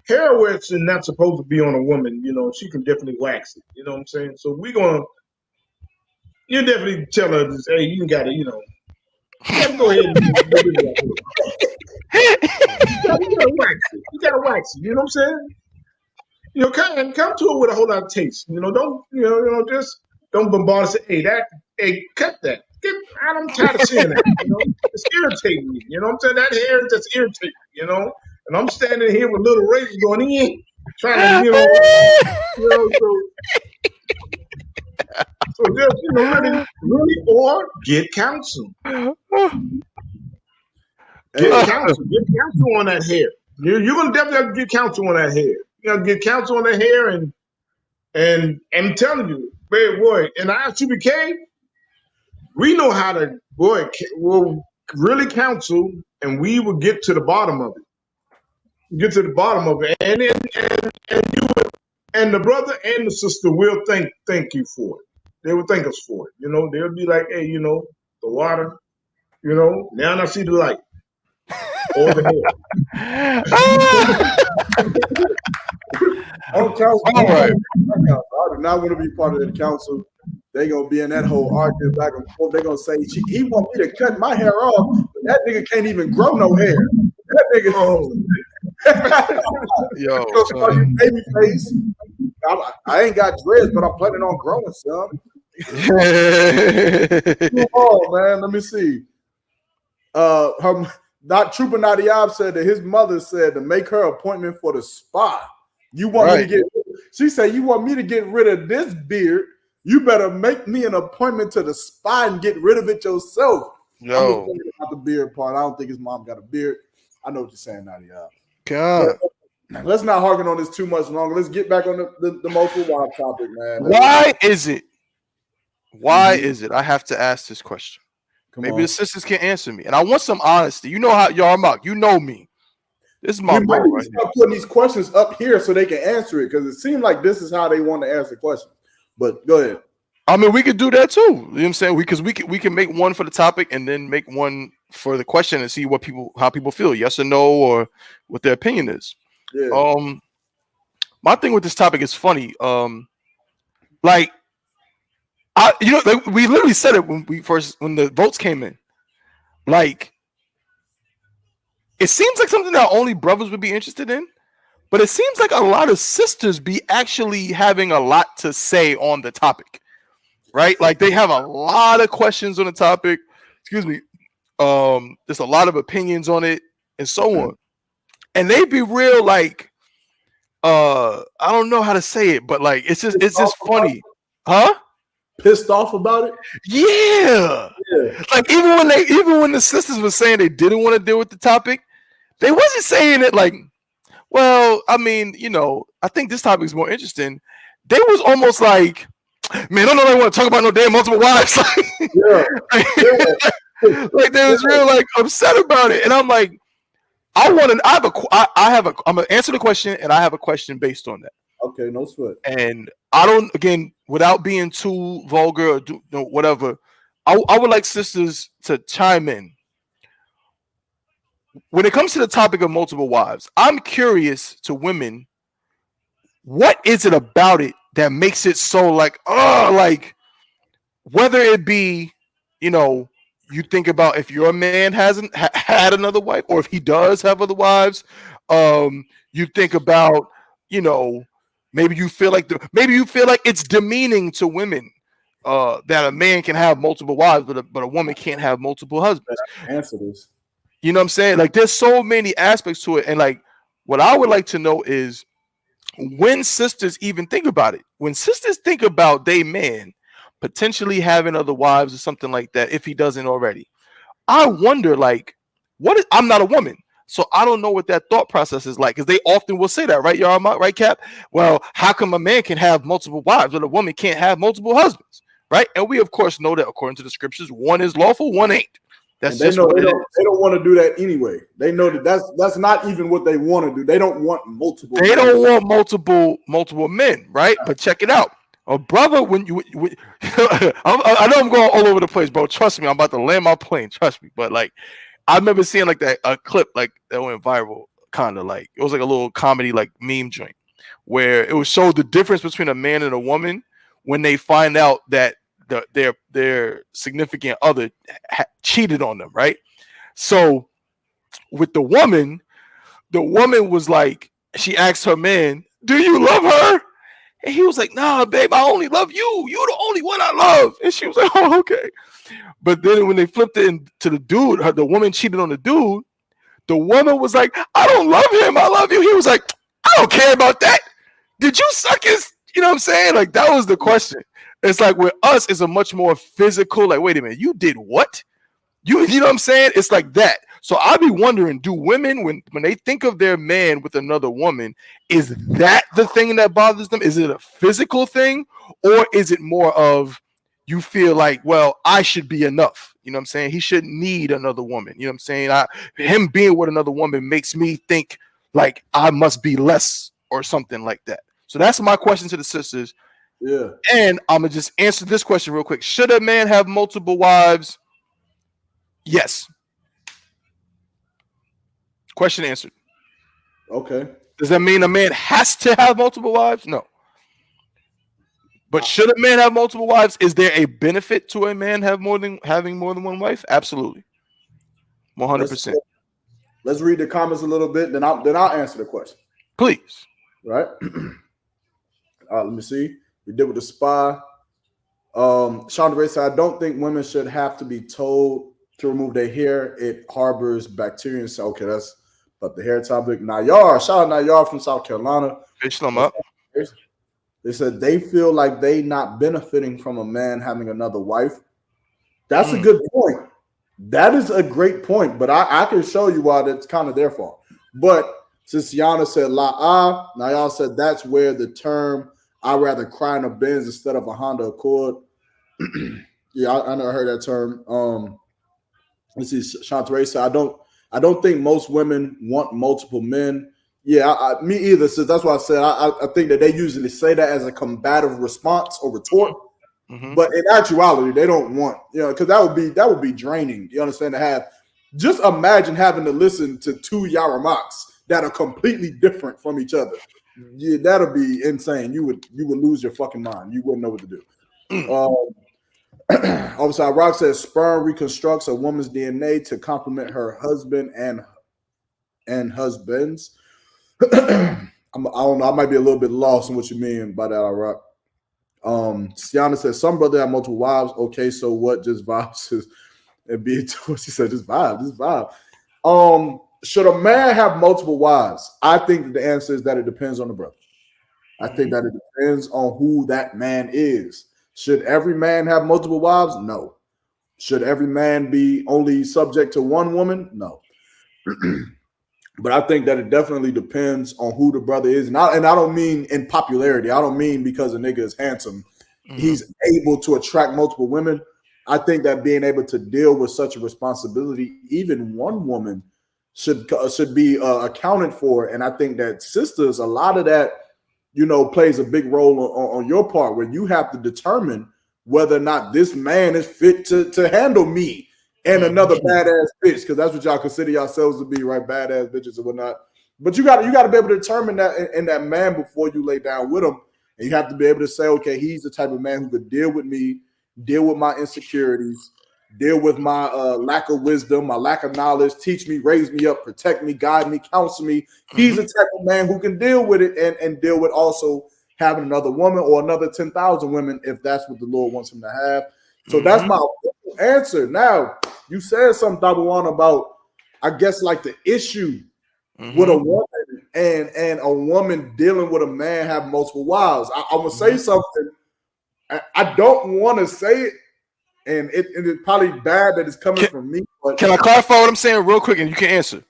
hair where it's not supposed to be on a woman, you know, she can definitely wax it. You know what I'm saying? So you definitely tell her, hey, you got to, you know, go ahead and you gotta wax it. You gotta wax it. You know what I'm saying? You know, come to it with a whole lot of taste. You know, just don't bombard and say, hey, cut that. I'm tired of seeing that. You know, it's irritating me. You know what I'm saying? That hair is just irritating. You know, and I'm standing here with little razors going in, trying to, so just, you know, really, or get counsel. Get counsel on that hair. You're gonna definitely have to get counsel on that hair. You gotta get counsel on that hair, and I'm telling you, boy, in I.S.U.P.K, we know how to, we'll really counsel, and we will get to the bottom of it. Get to the bottom of it, and the brother and the sister will thank you for it. They will thank us for it. You know, they'll be like, hey, you know, the water, you know, now I see the light. Or the hair. All right. I do not want to be part of the council. They gonna be in that whole argument back and forth. They gonna say he want me to cut my hair off, but that nigga can't even grow no hair. That nigga, baby face. I ain't got dreads, but I'm planning on growing some. Oh man, let me see. Trooper Nadiab said that his mother said to make her appointment for the spa. You want me to she said, you want me to get rid of this beard, You better make me an appointment to the spa and get rid of it yourself. Yo. I'm just thinking about the beard part. I don't think his mom got a beard. I know what you're saying, Nadia. God. But let's not harken on this too much longer. Let's get back on the multiple wife topic, man. Why is it? I have to ask this question. Maybe the sisters can answer me. And I want some honesty. You know how Yarmak, you know me. This is my we bro might right start putting these questions up here so they can answer it because it seems like this is how they want to answer questions. But go ahead. I mean, we could do that too. You know what I'm saying? Because we can make one for the topic and then make one for the question and see how people feel, yes or no, or what their opinion is. Yeah. My thing with this topic is funny. We literally said it when the votes came in. Like, it seems like something that only brothers would be interested in, but it seems like a lot of sisters be actually having a lot to say on the topic, right? Like, they have a lot of questions on the topic. Excuse me. There's a lot of opinions on it and so on. And they be real like, I don't know how to say it, but like, it's just funny. Huh? Pissed off about it? Yeah. Like even when the sisters were saying they didn't want to deal with the topic, they wasn't saying it like, well, I mean, I think this topic is more interesting. They was almost like, man, I don't know they want to talk about no damn multiple wives. Like they was real like upset about it. And I'm like, I'm gonna answer the question and I have a question based on that. Okay, no sweat. And I don't, again, without being too vulgar or whatever, I would like sisters to chime in. When it comes to the topic of multiple wives, I'm curious to women, what is it about it that makes it so like, whether it be, you think about if your man hasn't had another wife or if he does have other wives, you think about, maybe you feel like it's demeaning to women that a man can have multiple wives, but a woman can't have multiple husbands. Answer this. You know what I'm saying? Like, there's so many aspects to it, and like, what I would like to know is when sisters even think about it. When sisters think about they man potentially having other wives or something like that, if he doesn't already, I wonder, like, I'm not a woman. So I don't know what that thought process is like, because they often will say that, right, y'all? Right, Cap? Well, how come a man can have multiple wives but a woman can't have multiple husbands, right? And we, of course, know that according to the scriptures, one is lawful, one ain't. That's they just know what they it don't, is. they don't want to do that anyway. They know that's not even what they want to do. They don't want multiple. They don't want multiple men, right? But check it out. A brother, when I know I'm going all over the place, bro. Trust me, I'm about to land my plane. Trust me. But like, I remember seeing like a clip like that went viral, kind of like it was like a little comedy like meme joint where it would show the difference between a man and a woman when they find out that their significant other cheated on them, right? So with the woman was like, she asked her man, "Do you love her?" And he was like, "Nah, babe, I only love you. You're the only one I love." And she was like, "Oh, okay." But then when they flipped it into the dude, the woman cheated on the dude. The woman was like, "I don't love him. I love you." He was like, "I don't care about that. Did you suck his?" You know what I'm saying? Like, that was the question. It's like with us, it's a much more physical, like, wait a minute, you did what? You know what I'm saying? It's like that. So I'd be wondering, do women, when they think of their man with another woman, is that the thing that bothers them? Is it a physical thing? Or is it more of, you feel like, well, I should be enough. You know what I'm saying? He shouldn't need another woman. You know what I'm saying? Him being with another woman makes me think like I must be less or something like that. So that's my question to the sisters. Yeah. And I'm going to just answer this question real quick. Should a man have multiple wives? Yes. Question answered. Okay. Does that mean a man has to have multiple wives? No. But should a man have multiple wives? Is there a benefit to a man having more than one wife? Absolutely. 100%. Let's read the comments a little bit, then I'll answer the question. Please. Right? Let me see. We did with the spy. Chandra said, I don't think women should have to be told to remove their hair. It harbors bacteria. So, okay, that's about the hair topic. Nayar, shout out Nayar from South Carolina. Fish them up. They said they feel like they not benefiting from a man having another wife. That's a good point. That is a great point, but I can show you why that's kind of their fault. But since Yana said la now y'all said that's where the term I'd rather cry in a Benz instead of a Honda Accord. Yeah, I never heard that term. Let's see, Shantaray said I don't think most women want multiple men. Yeah, me either. So that's why I said I think that they usually say that as a combative response or retort. But in actuality, they don't want, because that would be draining. You understand? To have, just imagine having to listen to two Yaramaks that are completely different from each other. Yeah, that'll be insane. You would lose your fucking mind. You wouldn't know what to do. Obviously, Rock says sperm reconstructs a woman's DNA to complement her husband and husbands. I don't know. I might be a little bit lost in what you mean by that, Rock. Sienna says some brother have multiple wives. Okay, so what? Just vibes and be it. She said just vibe. Should a man have multiple wives? I think that the answer is that it depends on the brother. I think that it depends on who that man is. Should every man have multiple wives? No. Should every man be only subject to one woman? No. But I think that it definitely depends on who the brother is. And I don't mean in popularity. I don't mean because a nigga is handsome, he's able to attract multiple women. I think that being able to deal with such a responsibility, even one woman, should be accounted for. And I think that sisters, a lot of that, plays a big role on your part, where you have to determine whether or not this man is fit to handle me and another badass bitch, because that's what y'all consider yourselves to be, right? Badass bitches and whatnot. But you got to be able to determine that in that man before you lay down with him. And you have to be able to say, okay, he's the type of man who could deal with me, deal with my insecurities, deal with my lack of wisdom, my lack of knowledge, teach me, raise me up, protect me, guide me, counsel me. He's the type of man who can deal with it and deal with also having another woman or another 10,000 women if that's what the Lord wants him to have. So that's my answer. Now, you said something, Dabuan, about, I guess, like the issue with a woman and a woman dealing with a man having multiple wives. I'm going to say something. I don't want to say it, and it's probably bad that it's coming from me. But can I clarify what I'm saying real quick, and you can answer?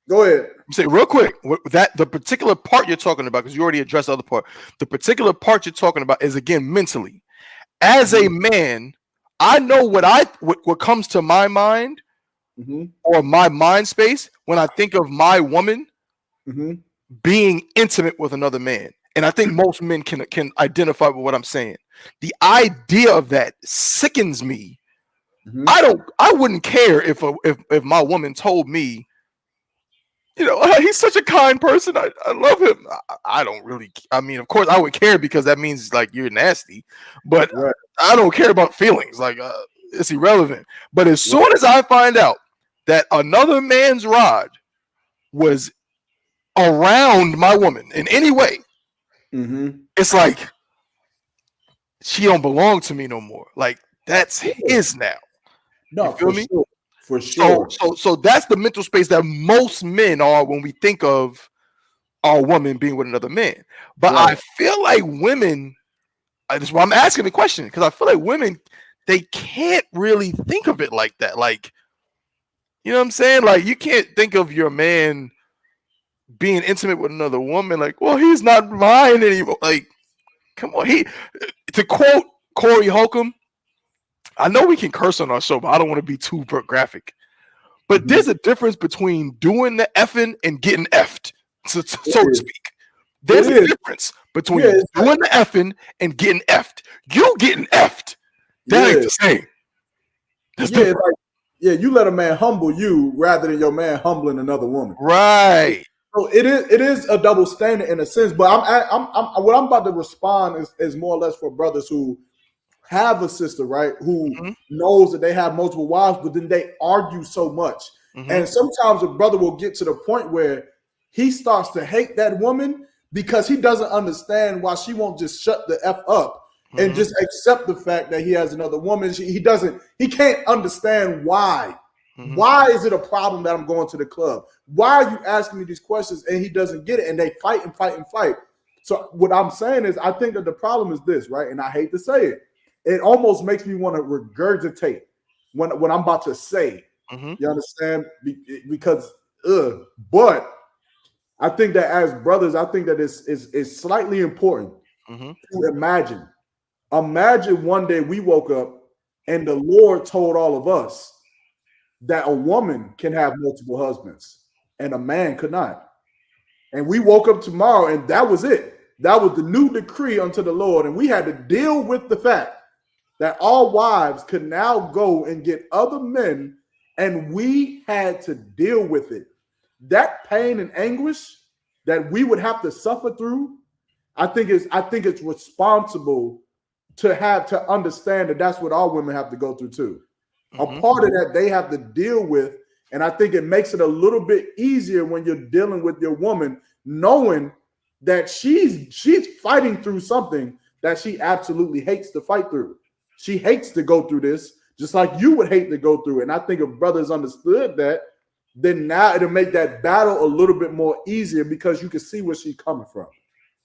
Go ahead. Say real quick that the particular part you're talking about, because you already addressed the other part. The particular part you're talking about is, again, mentally. As a man, I know what comes to my mind or my mind space when I think of my woman being intimate with another man. And I think most men can identify with what I'm saying. The idea of that sickens me. I wouldn't care if my woman told me, he's such a kind person. I love him. I don't really. I mean, of course, I would care because that means like you're nasty, but I don't care about feelings. Like it's irrelevant. But as soon as I find out that another man's rod was around my woman in any way, it's like she don't belong to me no more. Like that's his now. No, you feel me? Sure. For sure. So that's the mental space that most men are when we think of our woman being with another man. But I feel like women, that's why I'm asking the question, because I feel like women, they can't really think of it like that. Like, you know what I'm saying? Like, you can't think of your man being intimate with another woman. Like, well, he's not mine anymore. Like, come on. To quote Corey Holcomb, I know we can curse on our show, but I don't want to be too graphic. But there's a difference between doing the effing and getting effed, so to speak. There's a difference between doing the effing and getting effed. You getting effed, that ain't the same. That's different. You let a man humble you rather than your man humbling another woman. Right. So it is a double standard in a sense. But I'm what I'm about to respond is more or less for brothers who have a sister, right, who knows that they have multiple wives, but then they argue so much. And sometimes a brother will get to the point where he starts to hate that woman because he doesn't understand why she won't just shut the F up and just accept the fact that he has another woman. He can't understand why. Why is it a problem that I'm going to the club? Why are you asking me these questions? And he doesn't get it. And they fight and fight and fight. So what I'm saying is, I think that the problem is this, right? And I hate to say it. It almost makes me want to regurgitate what I'm about to say. Mhm. You understand? Because, but I think that as brothers, I think that it's slightly important Mhm. to imagine. Imagine one day we woke up and the Lord told all of us that a woman can have multiple husbands and a man could not. And we woke up tomorrow and that was it. That was the new decree unto the Lord. And we had to deal with the fact that our wives could now go and get other men, and we had to deal with it. That pain and anguish that we would have to suffer through, I think it's responsible to have to understand that that's what all women have to go through too. A part of that they have to deal with, and I think it makes it a little bit easier when you're dealing with your woman, knowing that she's fighting through something that she absolutely hates to fight through. She hates to go through this, just like you would hate to go through it. And I think if brothers understood that, then now it'll make that battle a little bit more easier because you can see where she's coming from.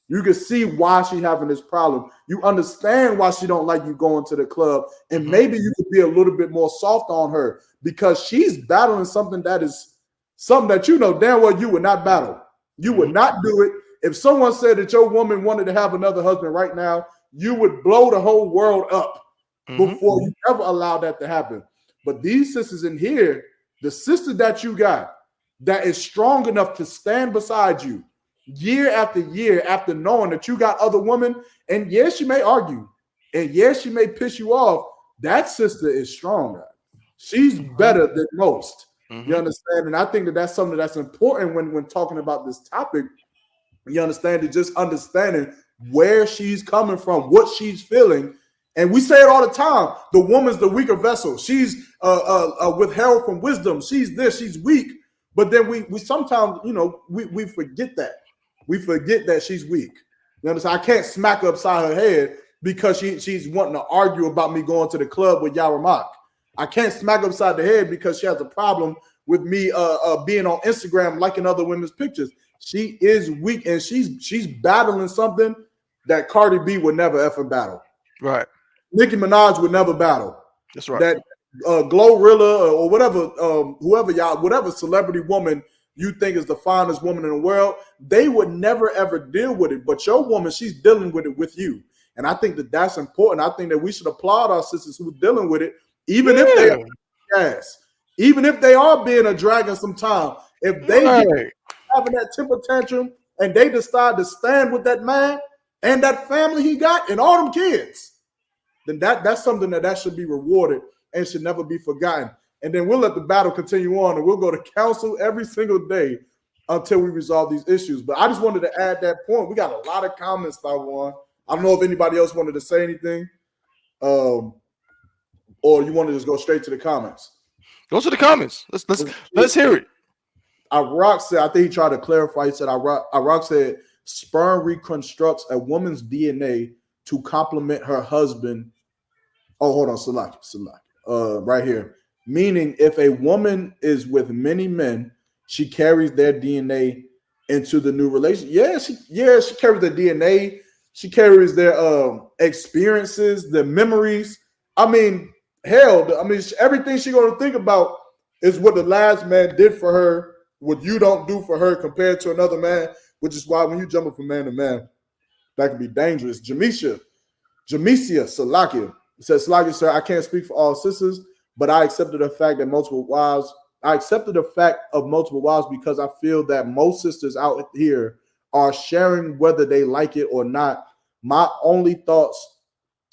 You can see why she's having this problem. You understand why she don't like you going to the club. And maybe you could be a little bit more soft on her because she's battling something that you know damn well you would not battle. You would not do it. If someone said that your woman wanted to have another husband right now, you would blow the whole world up before you ever allow that to happen. But these sisters in here, the sister that you got that is strong enough to stand beside you year after year after knowing that you got other women, and yes, she may argue, and yes, she may piss you off, that sister is stronger. She's better than most. You understand? And I think that that's something that's important when talking about this topic. You understand? That just understanding where she's coming from, what she's feeling. And we say it all the time. The woman's the weaker vessel. She's withheld from wisdom. She's this, she's weak. But then we sometimes, we forget that. We forget that she's weak. You understand? I can't smack her upside her head because she's wanting to argue about me going to the club with YAHANNA. I can't smack her upside the head because she has a problem with me being on Instagram liking other women's pictures. She is weak and she's battling something that Cardi B would never ever battle. Right. Nicki Minaj would never battle. That's right. That Glorilla or whatever, whatever celebrity woman you think is the finest woman in the world, they would never ever deal with it. But your woman, she's dealing with it with you. And I think that that's important. I think that we should applaud our sisters who are dealing with it, even if they are yes, even if they are being a dragon sometime. If they get having that temper tantrum and they decide to stand with that man and that family he got and all them kids, then that's something that should be rewarded and should never be forgotten. And then we'll let the battle continue on and we'll go to council every single day until we resolve these issues. But I just wanted to add that point. We got a lot of comments, Taiwan. I don't know if anybody else wanted to say anything, or you want to just go straight to the comments. Go to the comments. Let's hear it. Iraq said, I think he tried to clarify. He said, Iraq said, sperm reconstructs a woman's DNA to complement her husband. Oh, hold on, Salaki. Right here. Meaning, if a woman is with many men, she carries their DNA into the new relationship. She carries their DNA. She carries their experiences, their memories. I mean, hell, everything she's going to think about is what the last man did for her, what you don't do for her compared to another man, which is why when you jump from man to man, that can be dangerous. Jamesia Salakia says, Salakia, sir, I can't speak for all sisters, but I accepted the fact of multiple wives because I feel that most sisters out here are sharing whether they like it or not. My only thoughts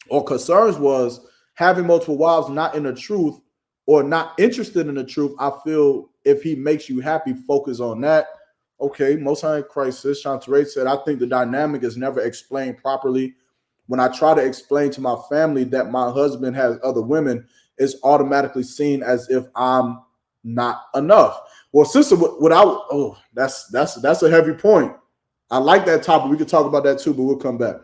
or concerns was having multiple wives not in the truth or not interested in the truth. I feel if he makes you happy, focus on that. Okay, Most High in Christ, sis Shantaray said, I think the dynamic is never explained properly. When I try to explain to my family that my husband has other women, it's automatically seen as if I'm not enough. Well, sister, that's a heavy point. I like that topic. We could talk about that too, but we'll come back.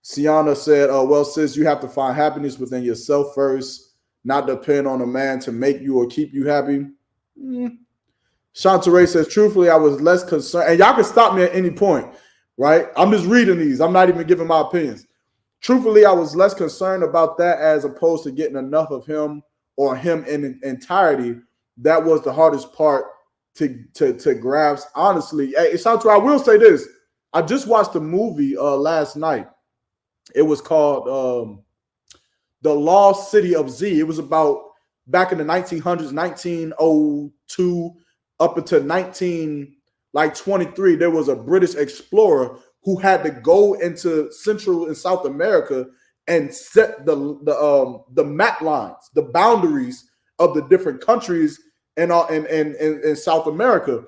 Sienna said, well, sis, you have to find happiness within yourself first, not depend on a man to make you or keep you happy. Shantaray says, truthfully, I was less concerned. And y'all can stop me at any point. right? I'm just reading these. I'm not even giving my opinions. Truthfully, I was less concerned about that as opposed to getting enough of him or him in entirety. That was the hardest part to grasp. Honestly, hey, it's not true. I will say this. I just watched a movie last night. It was called The Lost City of Z. It was about back in the 1900s, 1902 up until 1923. There was a British explorer who had to go into Central and South America and set the map lines, the boundaries of the different countries in South America.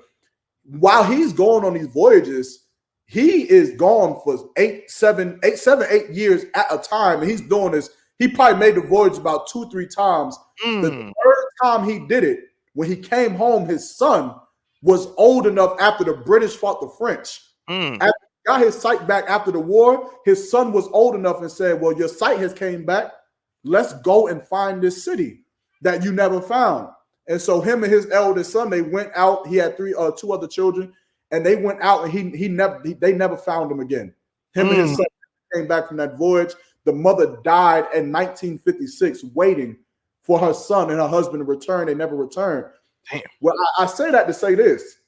While he's going on these voyages, he is gone for 8 years at a time, and he's doing this. He probably made the voyage about 2-3 times. The third time he did it, when he came home, his son was old enough after the British fought the French. After he got his sight back after the war, his son was old enough and said, well, your sight has came back. Let's go and find this city that you never found. And so him and his eldest son, they went out. He had two other children, and they went out, and they never found him again. Him and his son came back from that voyage. The mother died in 1956, waiting for her son and her husband to return. They never returned. Damn. Well, I say that to say this.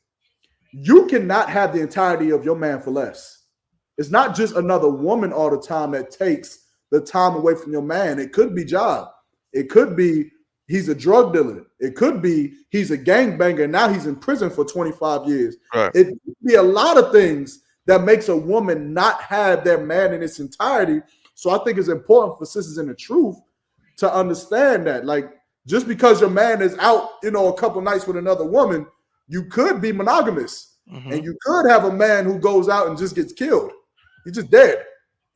You cannot have the entirety of your man for less. It's not just another woman all the time that takes the time away from your man. It could be job. It could be he's a drug dealer. It could be he's a gangbanger. Now he's in prison for 25 years. Right. It could be a lot of things that makes a woman not have their man in its entirety. So I think it's important for sisters in the truth to understand that, like, just because your man is out, a couple nights with another woman, you could be monogamous, and you could have a man who goes out and just gets killed. He's just dead,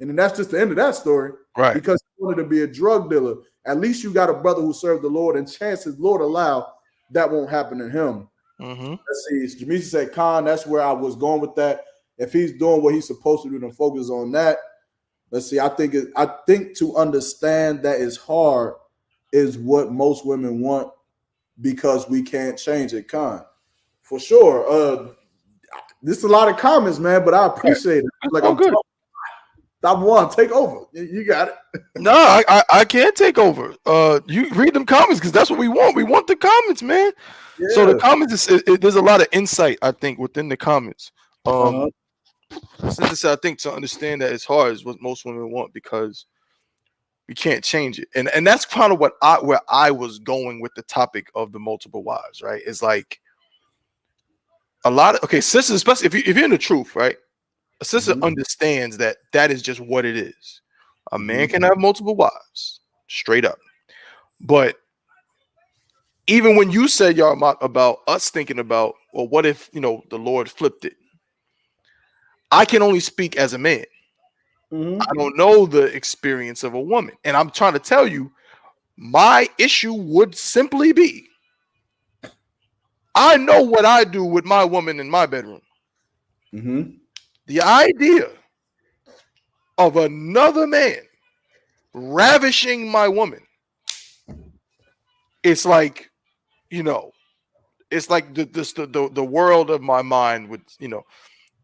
and then that's just the end of that story. Right. Because he wanted to be a drug dealer. At least you got a brother who served the Lord, and chances Lord allow that won't happen to him. Let's see. Jamisa said, Khan, that's where I was going with that. If he's doing what he's supposed to do, then focus on that. Let's see. I think to understand that is hard is what most women want because we can't change it, Khan. For sure. This is a lot of comments, man, but I appreciate it. Like, I'm good. Top one, take over. You got it. No, I can't take over. You read them comments because that's what we want. We want the comments, man. Yeah. So the comments there's a lot of insight, I think, within the comments. Since I think to understand that it's hard is what most women want because we can't change it, and that's kind of where I was going with the topic of the multiple wives. Right? It's like a lot of sisters, especially if you're in the truth, right? A sister understands that is just what it is. A man can have multiple wives, straight up. But even when you said, y'all, about us thinking about, well, what if the Lord flipped it? I can only speak as a man. I don't know the experience of a woman. And I'm trying to tell you, my issue would simply be, I know what I do with my woman in my bedroom. The idea of another man ravishing my woman, it's like, it's like the world of my mind would,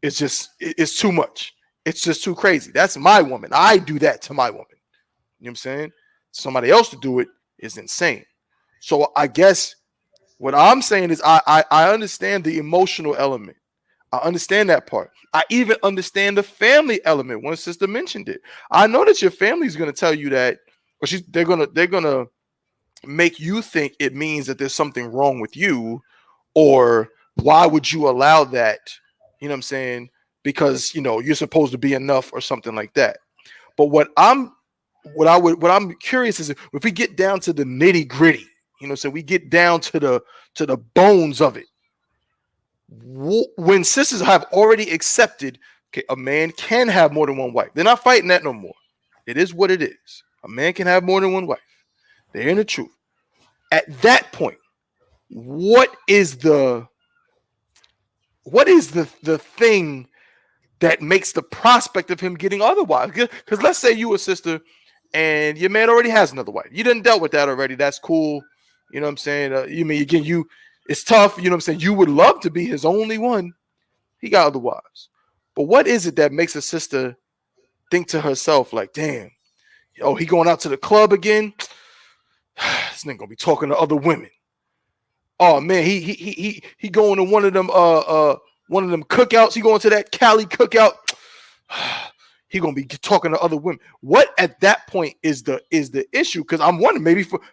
it's too much. It's just too crazy. That's my woman. I do that to my woman. You know what I'm saying? Somebody else to do it is insane. So I guess what I'm saying is I understand the emotional element. I understand that part. I even understand the family element. One sister mentioned it. I know that your family is going to tell you that, or they're gonna make you think it means that there's something wrong with you, or why would you allow that? You know what I'm saying? Because you're supposed to be enough or something like that. But what I'm curious is if we get down to the nitty gritty, so we get down to the bones of it. When sisters have already accepted, okay, a man can have more than one wife. They're not fighting that no more. It is what it is. A man can have more than one wife. They're in the truth. At that point, what is the thing that makes the prospect of him getting other wives? Because let's say you a sister and your man already has another wife. You done dealt with that already. That's cool. You know what I'm saying? It's tough. You know what I'm saying? You would love to be his only one. He got other wives. But what is it that makes a sister think to herself like, damn, oh, he going out to the club again? This nigga gonna be talking to other women. Oh man, he going to one of them cookouts. He going to that Cali cookout. He gonna be talking to other women. What at that point is the issue? Because I'm wondering,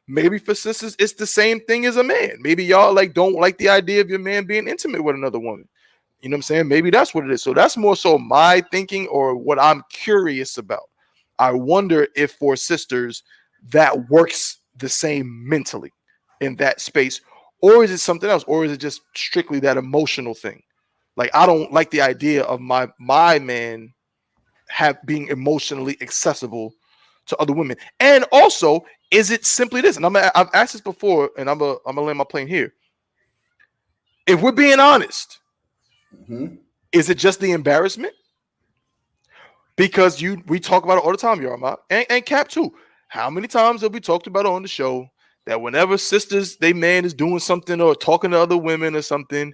maybe for sisters, it's the same thing as a man. Maybe y'all like don't like the idea of your man being intimate with another woman. You know what I'm saying? Maybe that's what it is. So that's more so my thinking or what I'm curious about. I wonder if for sisters that works the same mentally in that space, or is it something else, or is it just strictly that emotional thing? Like I don't like the idea of my man being emotionally accessible to other women. And also, is it simply this? And I've asked this before, and I'm gonna land my plane here. If we're being honest, is it just the embarrassment? Because we talk about it all the time, Yarma, and Cap too. How many times have we talked about it on the show that whenever sisters, they man is doing something or talking to other women or something,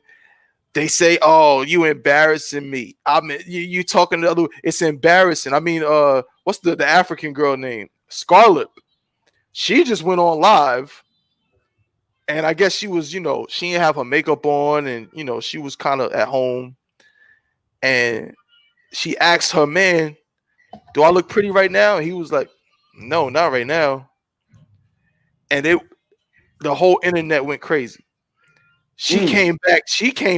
they say, "Oh, you embarrassing me." I mean, you talking to other. It's embarrassing. I mean, what's the African girl name? Scarlett. She just went on live, and I guess she was, she didn't have her makeup on, and she was kind of at home, and she asked her man, "Do I look pretty right now?" And he was like, "No, not right now." And the whole internet went crazy. She came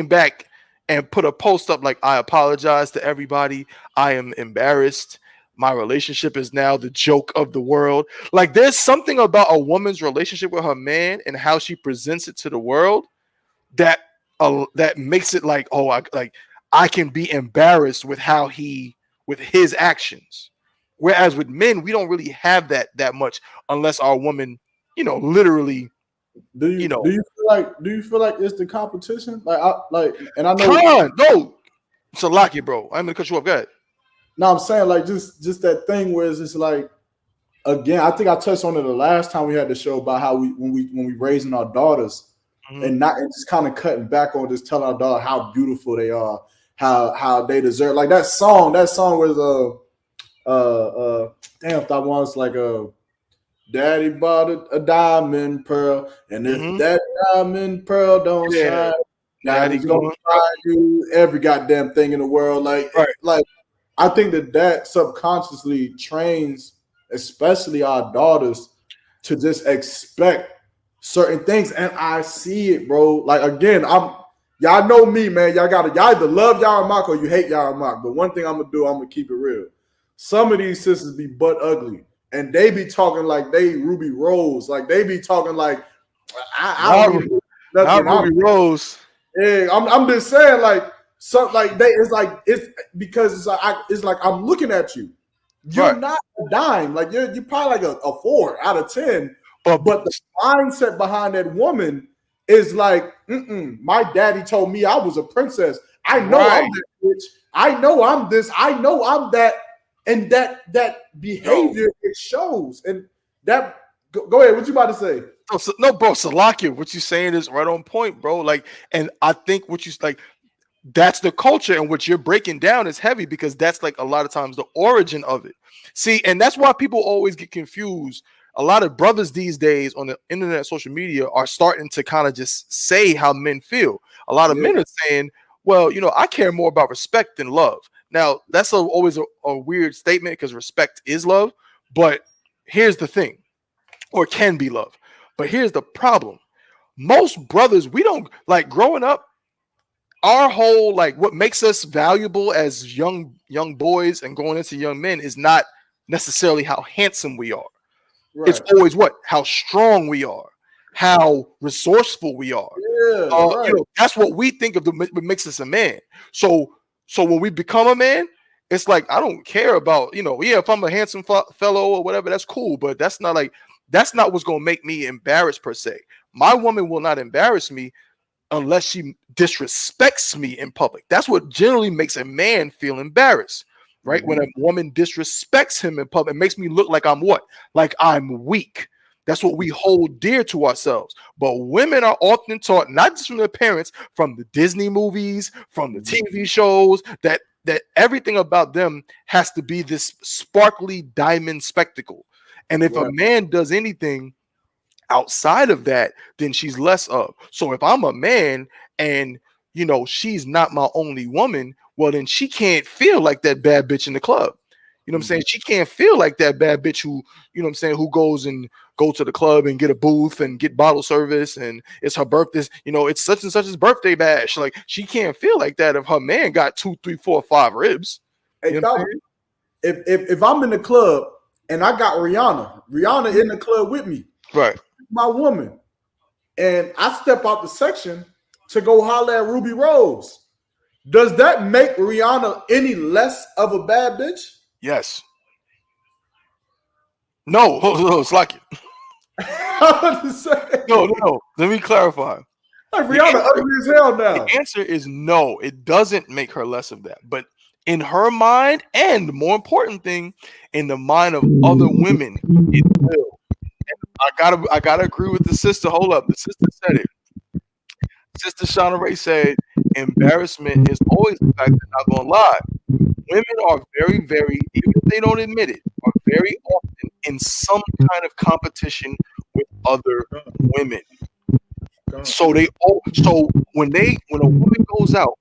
back and put a post up like, "I apologize to everybody. I am embarrassed. My relationship is now the joke of the world." Like there's something about a woman's relationship with her man and how she presents it to the world that makes it like, oh, I can be embarrassed with with his actions. Whereas with men, we don't really have that much unless our woman, literally. Do you feel like it's the competition? And I know. Come on, no, it's a lock it, bro. I'm gonna cut you off. Go ahead. No, I'm saying like just that thing where it's just like, again, I think I touched on it the last time we had the show about how when we raising our daughters and just kind of cutting back on just telling our daughter how beautiful they are, how they deserve. Like that song was damn, that one's like Daddy bought a diamond pearl, and if that diamond pearl don't shine, Daddy's gonna buy you every goddamn thing in the world. Like I think that subconsciously trains, especially our daughters, to just expect certain things. And I see it, bro. Like again, y'all know me, man. Y'all either love YAHANNA or you hate YAHANNA. But one thing I'm gonna keep it real. Some of these sisters be butt ugly. And they be talking like they Ruby Rose. Like they be talking like I don't need nothing. Not Ruby Rose. Yeah, I'm just saying like it's because it's like I'm looking at you. You're not a dime. Like you're probably like a 4 out of 10. But the mindset behind that woman is like, my daddy told me I was a princess. I know I'm that bitch. I know I'm this. I know I'm that. And that behavior, it shows. And that go ahead. What you about to say? No, bro, Salakia, what you saying is right on point, bro. Like, and I think what you like, that's the culture, and what you're breaking down is heavy because that's like a lot of times the origin of it. See, and that's why people always get confused. A lot of brothers these days on the internet, social media are starting to kind of just say how men feel. A lot of men are saying, well, I care more about respect than love. Now, that's always a weird statement because respect is love. But here's the thing, or can be love. But here's the problem. Most brothers, we don't like growing up. Our whole what makes us valuable as young boys and going into young men is not necessarily how handsome we are. Right. It's always how strong we are, how resourceful we are. Yeah, that's what we think of what makes us a man. So when we become a man, it's like, I don't care about, if I'm a handsome fellow or whatever, that's cool. But that's not what's going to make me embarrassed per se. My woman will not embarrass me unless she disrespects me in public. That's what generally makes a man feel embarrassed, right? When a woman disrespects him in public, it makes me look like I'm what? Like I'm weak. That's what we hold dear to ourselves. But women are often taught, not just from their parents, from the Disney movies, from the TV shows, that that everything about them has to be this sparkly diamond spectacle. And if a man does anything outside of that, then she's less of. So if I'm a man and she's not my only woman, well then she can't feel like that bad bitch in the club. You know what I'm saying? She can't feel like that bad bitch who, who go to the club and get a booth and get bottle service and it's her birthday, it's such and such's birthday bash. Like she can't feel like that if her man got 2, 3, 4, 5 ribs. Hey, if I'm in the club and I got Rihanna in the club with me, right, my woman, and I step out the section to go holler at Ruby Rose, does that make Rihanna any less of a bad bitch? Yes. No, it's like it. No. Let me clarify. Like Rihanna ugly as hell now. The answer is no. It doesn't make her less of that. But in her mind, and the more important thing, in the mind of other women, it will. And I gotta agree with the sister. Hold up, the sister said it. Sister Shauna Ray said, "Embarrassment is always the fact. They're not gonna lie. Women are very, very, even if they don't admit it, are very often in some kind of competition with other women. So when a woman goes out,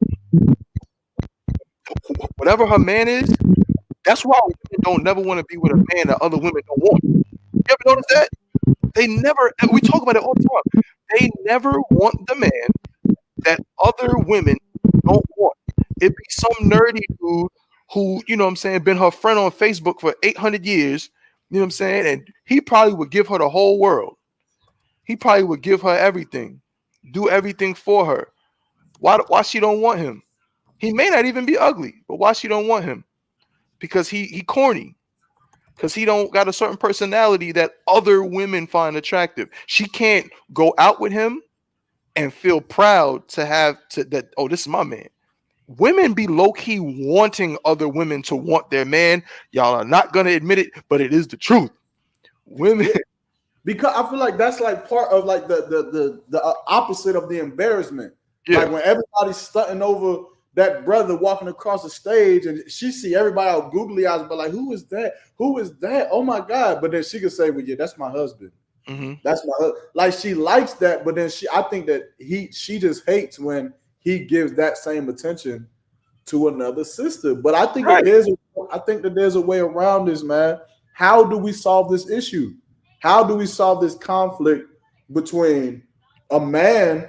whatever her man is, that's why women don't never want to be with a man that other women don't want. You ever notice that? They never. We talk about it all the time. They never want the man that other women don't want. It'd be some nerdy dude who, been her friend on Facebook for 800 years, and he probably would give her the whole world. He probably would give her everything, do everything for her. Why she don't want him? He may not even be ugly, but why she don't want him? Because he corny. Because he don't got a certain personality that other women find attractive. She can't go out with him and feel proud that, oh, this is my man. Women be low-key wanting other women to want their man. Y'all are not going to admit it, but it is the truth. Women. Because I feel like that's like part of like the opposite of the embarrassment. Yeah. Like when everybody's stunting over that brother walking across the stage and she see everybody out googly eyes, but like, who is that? Who is that? Oh my God. But then she could say, well, yeah, that's my husband. Mm-hmm. That's my husband. Like she likes that, but then I think that she just hates when he gives that same attention to another sister. But I think that there's a way around this, man. How do we solve this issue? How do we solve this conflict between a man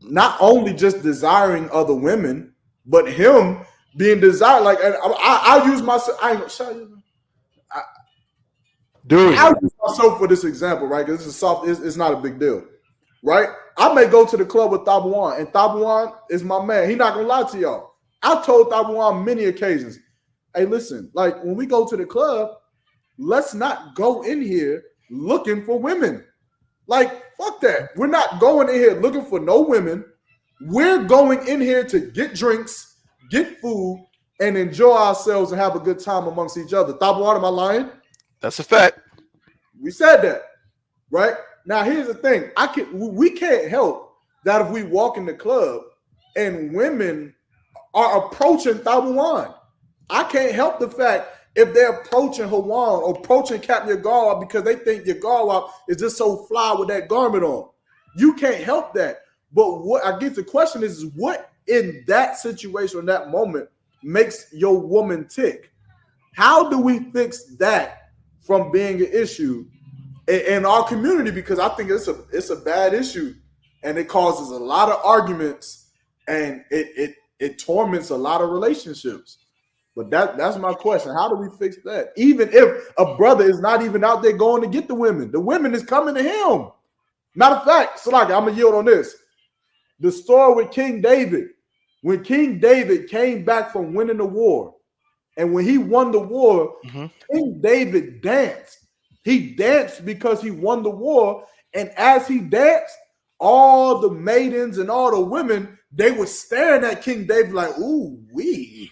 not only just desiring other women, but him being desired? Like, and I use myself. I ain't gonna show you. I use myself for this example, right? Because it's not a big deal, right? I may go to the club with Tabuan, and Tabuan is my man. He's not gonna lie to y'all. I told Tabuan many occasions, hey, listen, like when we go to the club, let's not go in here looking for women. Like, fuck that. We're not going in here looking for no women. We're going in here to get drinks, get food, and enjoy ourselves and have a good time amongst each other. Tabuan, am I lying? That's a fact. We said that, right? Now, here's the thing. We can't help that if we walk in the club and women are approaching Tabuan. I can't help the fact if they're approaching Hawan or approaching Captain Yagawa because they think Yagawa is just so fly with that garment on. You can't help that. But what I guess the question is what in that situation, in that moment, makes your woman tick? How do we fix that from being an issue in our community? Because I think it's a bad issue and it causes a lot of arguments and it torments a lot of relationships. But that's my question. How do we fix that? Even if a brother is not even out there going to get the women is coming to him. Matter of fact, Salaki, I'm going to yield on this. The story with King David, when King David came back from winning the war, and when he won the war, King David danced. He danced because he won the war. And as he danced, all the maidens and all the women, they were staring at King David like, ooh, we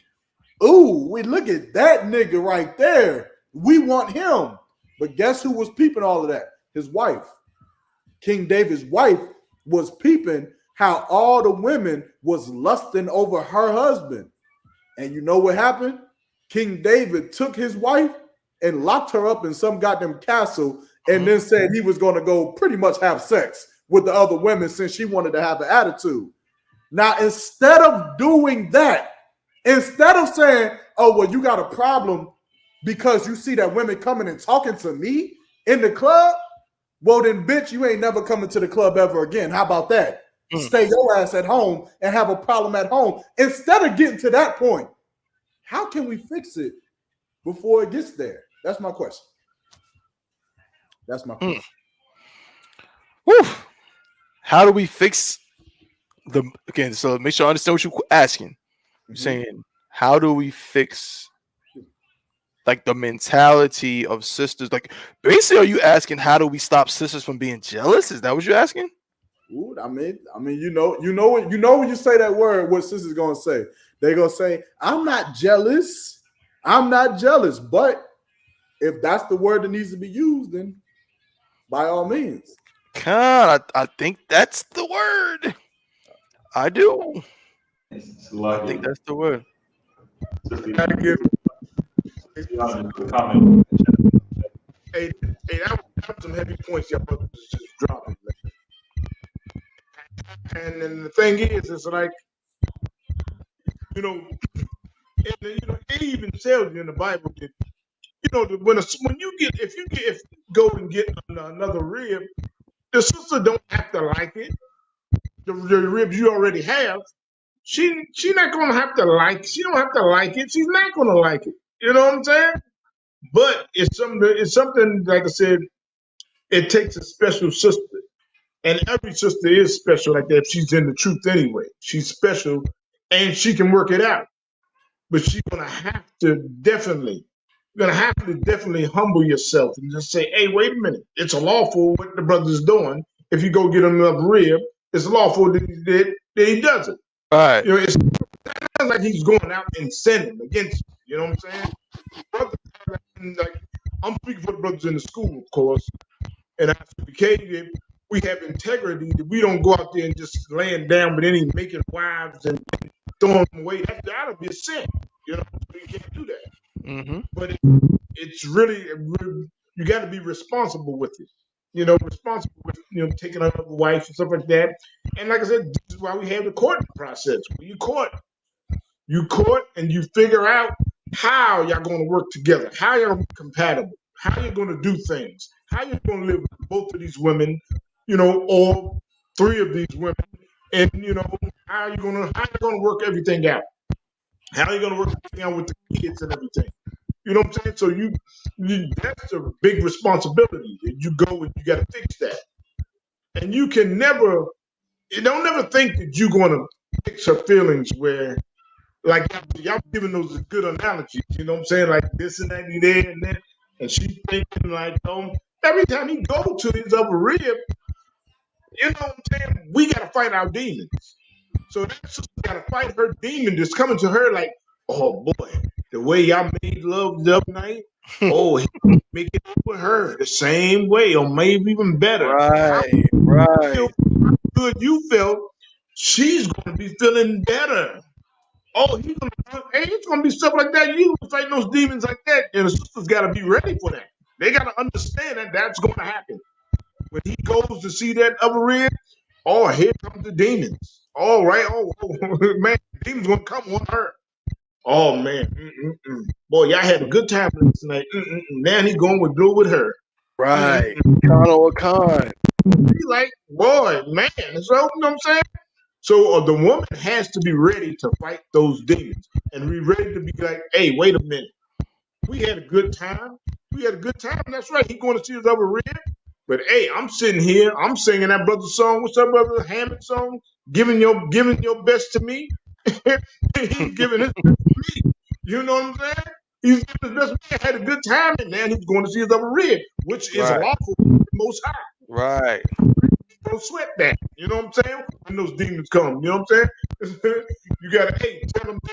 look at that nigga right there. We want him. But guess who was peeping all of that? His wife. King David's wife was peeping how all the women was lusting over her husband. And you know what happened? King David took his wife and locked her up in some goddamn castle and then said he was going to go pretty much have sex with the other women since she wanted to have an attitude. Now, instead of doing that, instead of saying, oh, well, you got a problem because you see that women coming and talking to me in the club, well, then, bitch, you ain't never coming to the club ever again. How about that? Stay your ass at home and have a problem at home. Instead of getting to that point, how can we fix it before it gets there? That's my question. That's my question. Woo. How do we fix again? So make sure I understand what you're asking. You're saying, how do we fix like the mentality of sisters? Like, basically, are you asking how do we stop sisters from being jealous? Is that what you're asking? Ooh, I mean, you know when you say that word, what sister's gonna say? They're gonna say, I'm not jealous. I'm not jealous. But if that's the word that needs to be used, then by all means. God, I think that's the word. I do. I think that's the word. Hey, that was some heavy points y'all brothers just dropping, man. And then the thing is, it's like, you know, it even tells you in the Bible that, you know, when you go and get another rib, the sister don't have to like it. The ribs you already have, she not gonna have to like. She don't have to like it. She's not gonna like it. You know what I'm saying? But it's something like I said. It takes a special sister. And every sister is special like that if she's in the truth anyway. She's special and she can work it out. But she's gonna have to definitely humble yourself and just say, hey, wait a minute. It's lawful what the brother's doing. If you go get him another rib, it's lawful that he does it. All right. You know, it's not like he's going out and sinning against you. You know what I'm saying? Brothers, like, I'm speaking for the brothers in the school, of course. And I.S.U.P.K, we have integrity that we don't go out there and just laying down with any making wives and throwing them away. That'll be a sin. You know, you can't do that. But it's really, you got to be responsible with it. You know, responsible with, taking up a wife and stuff like that. And like I said, this is why we have the courting process. When you court and you figure out how y'all going to work together, how y'all going to be compatible, how you're going to do things, how you're going to live with both of these women, or three of these women, and how you're going to work everything out, how you're going to work everything out with the kids and everything. You know what I'm saying? So that's a big responsibility. You go and you got to fix that, and you can never think that you're going to fix her feelings where. Like y'all giving those good analogies, you know what I'm saying? Like this and that and there and that. And she's thinking like, every time he go to his upper rib, you know what I'm saying? We got to fight our demons. So that sister got to fight her demon that's coming to her like, oh boy, the way y'all made love the other night, he make it with her the same way or maybe even better. Right. How good you felt, she's going to be feeling better. It's gonna be stuff like that. You fighting those demons like that, and the sisters gotta be ready for that. They gotta understand that that's gonna happen. When he goes to see that other rib, here comes the demons. All right, man, the demons gonna come on her. Oh man, boy, y'all had a good time last night. Now he going with go with her. Right, con or con. He like, boy, man. So you know what I'm saying? So the woman has to be ready to fight those demons and be ready to be like, hey, wait a minute. We had a good time. That's right. He's going to see his other rib. But hey, I'm sitting here. I'm singing that brother's song. What's up, brother? Hammond song. Giving your best to me. He's giving his best to me. You know what I'm saying? He's giving his best to me. I had a good time, and then he's going to see his other rib, which is lawful for the Most High. Right. Don't sweat that. You know what I'm saying? When those demons come, you know what I'm saying? You gotta, tell them demons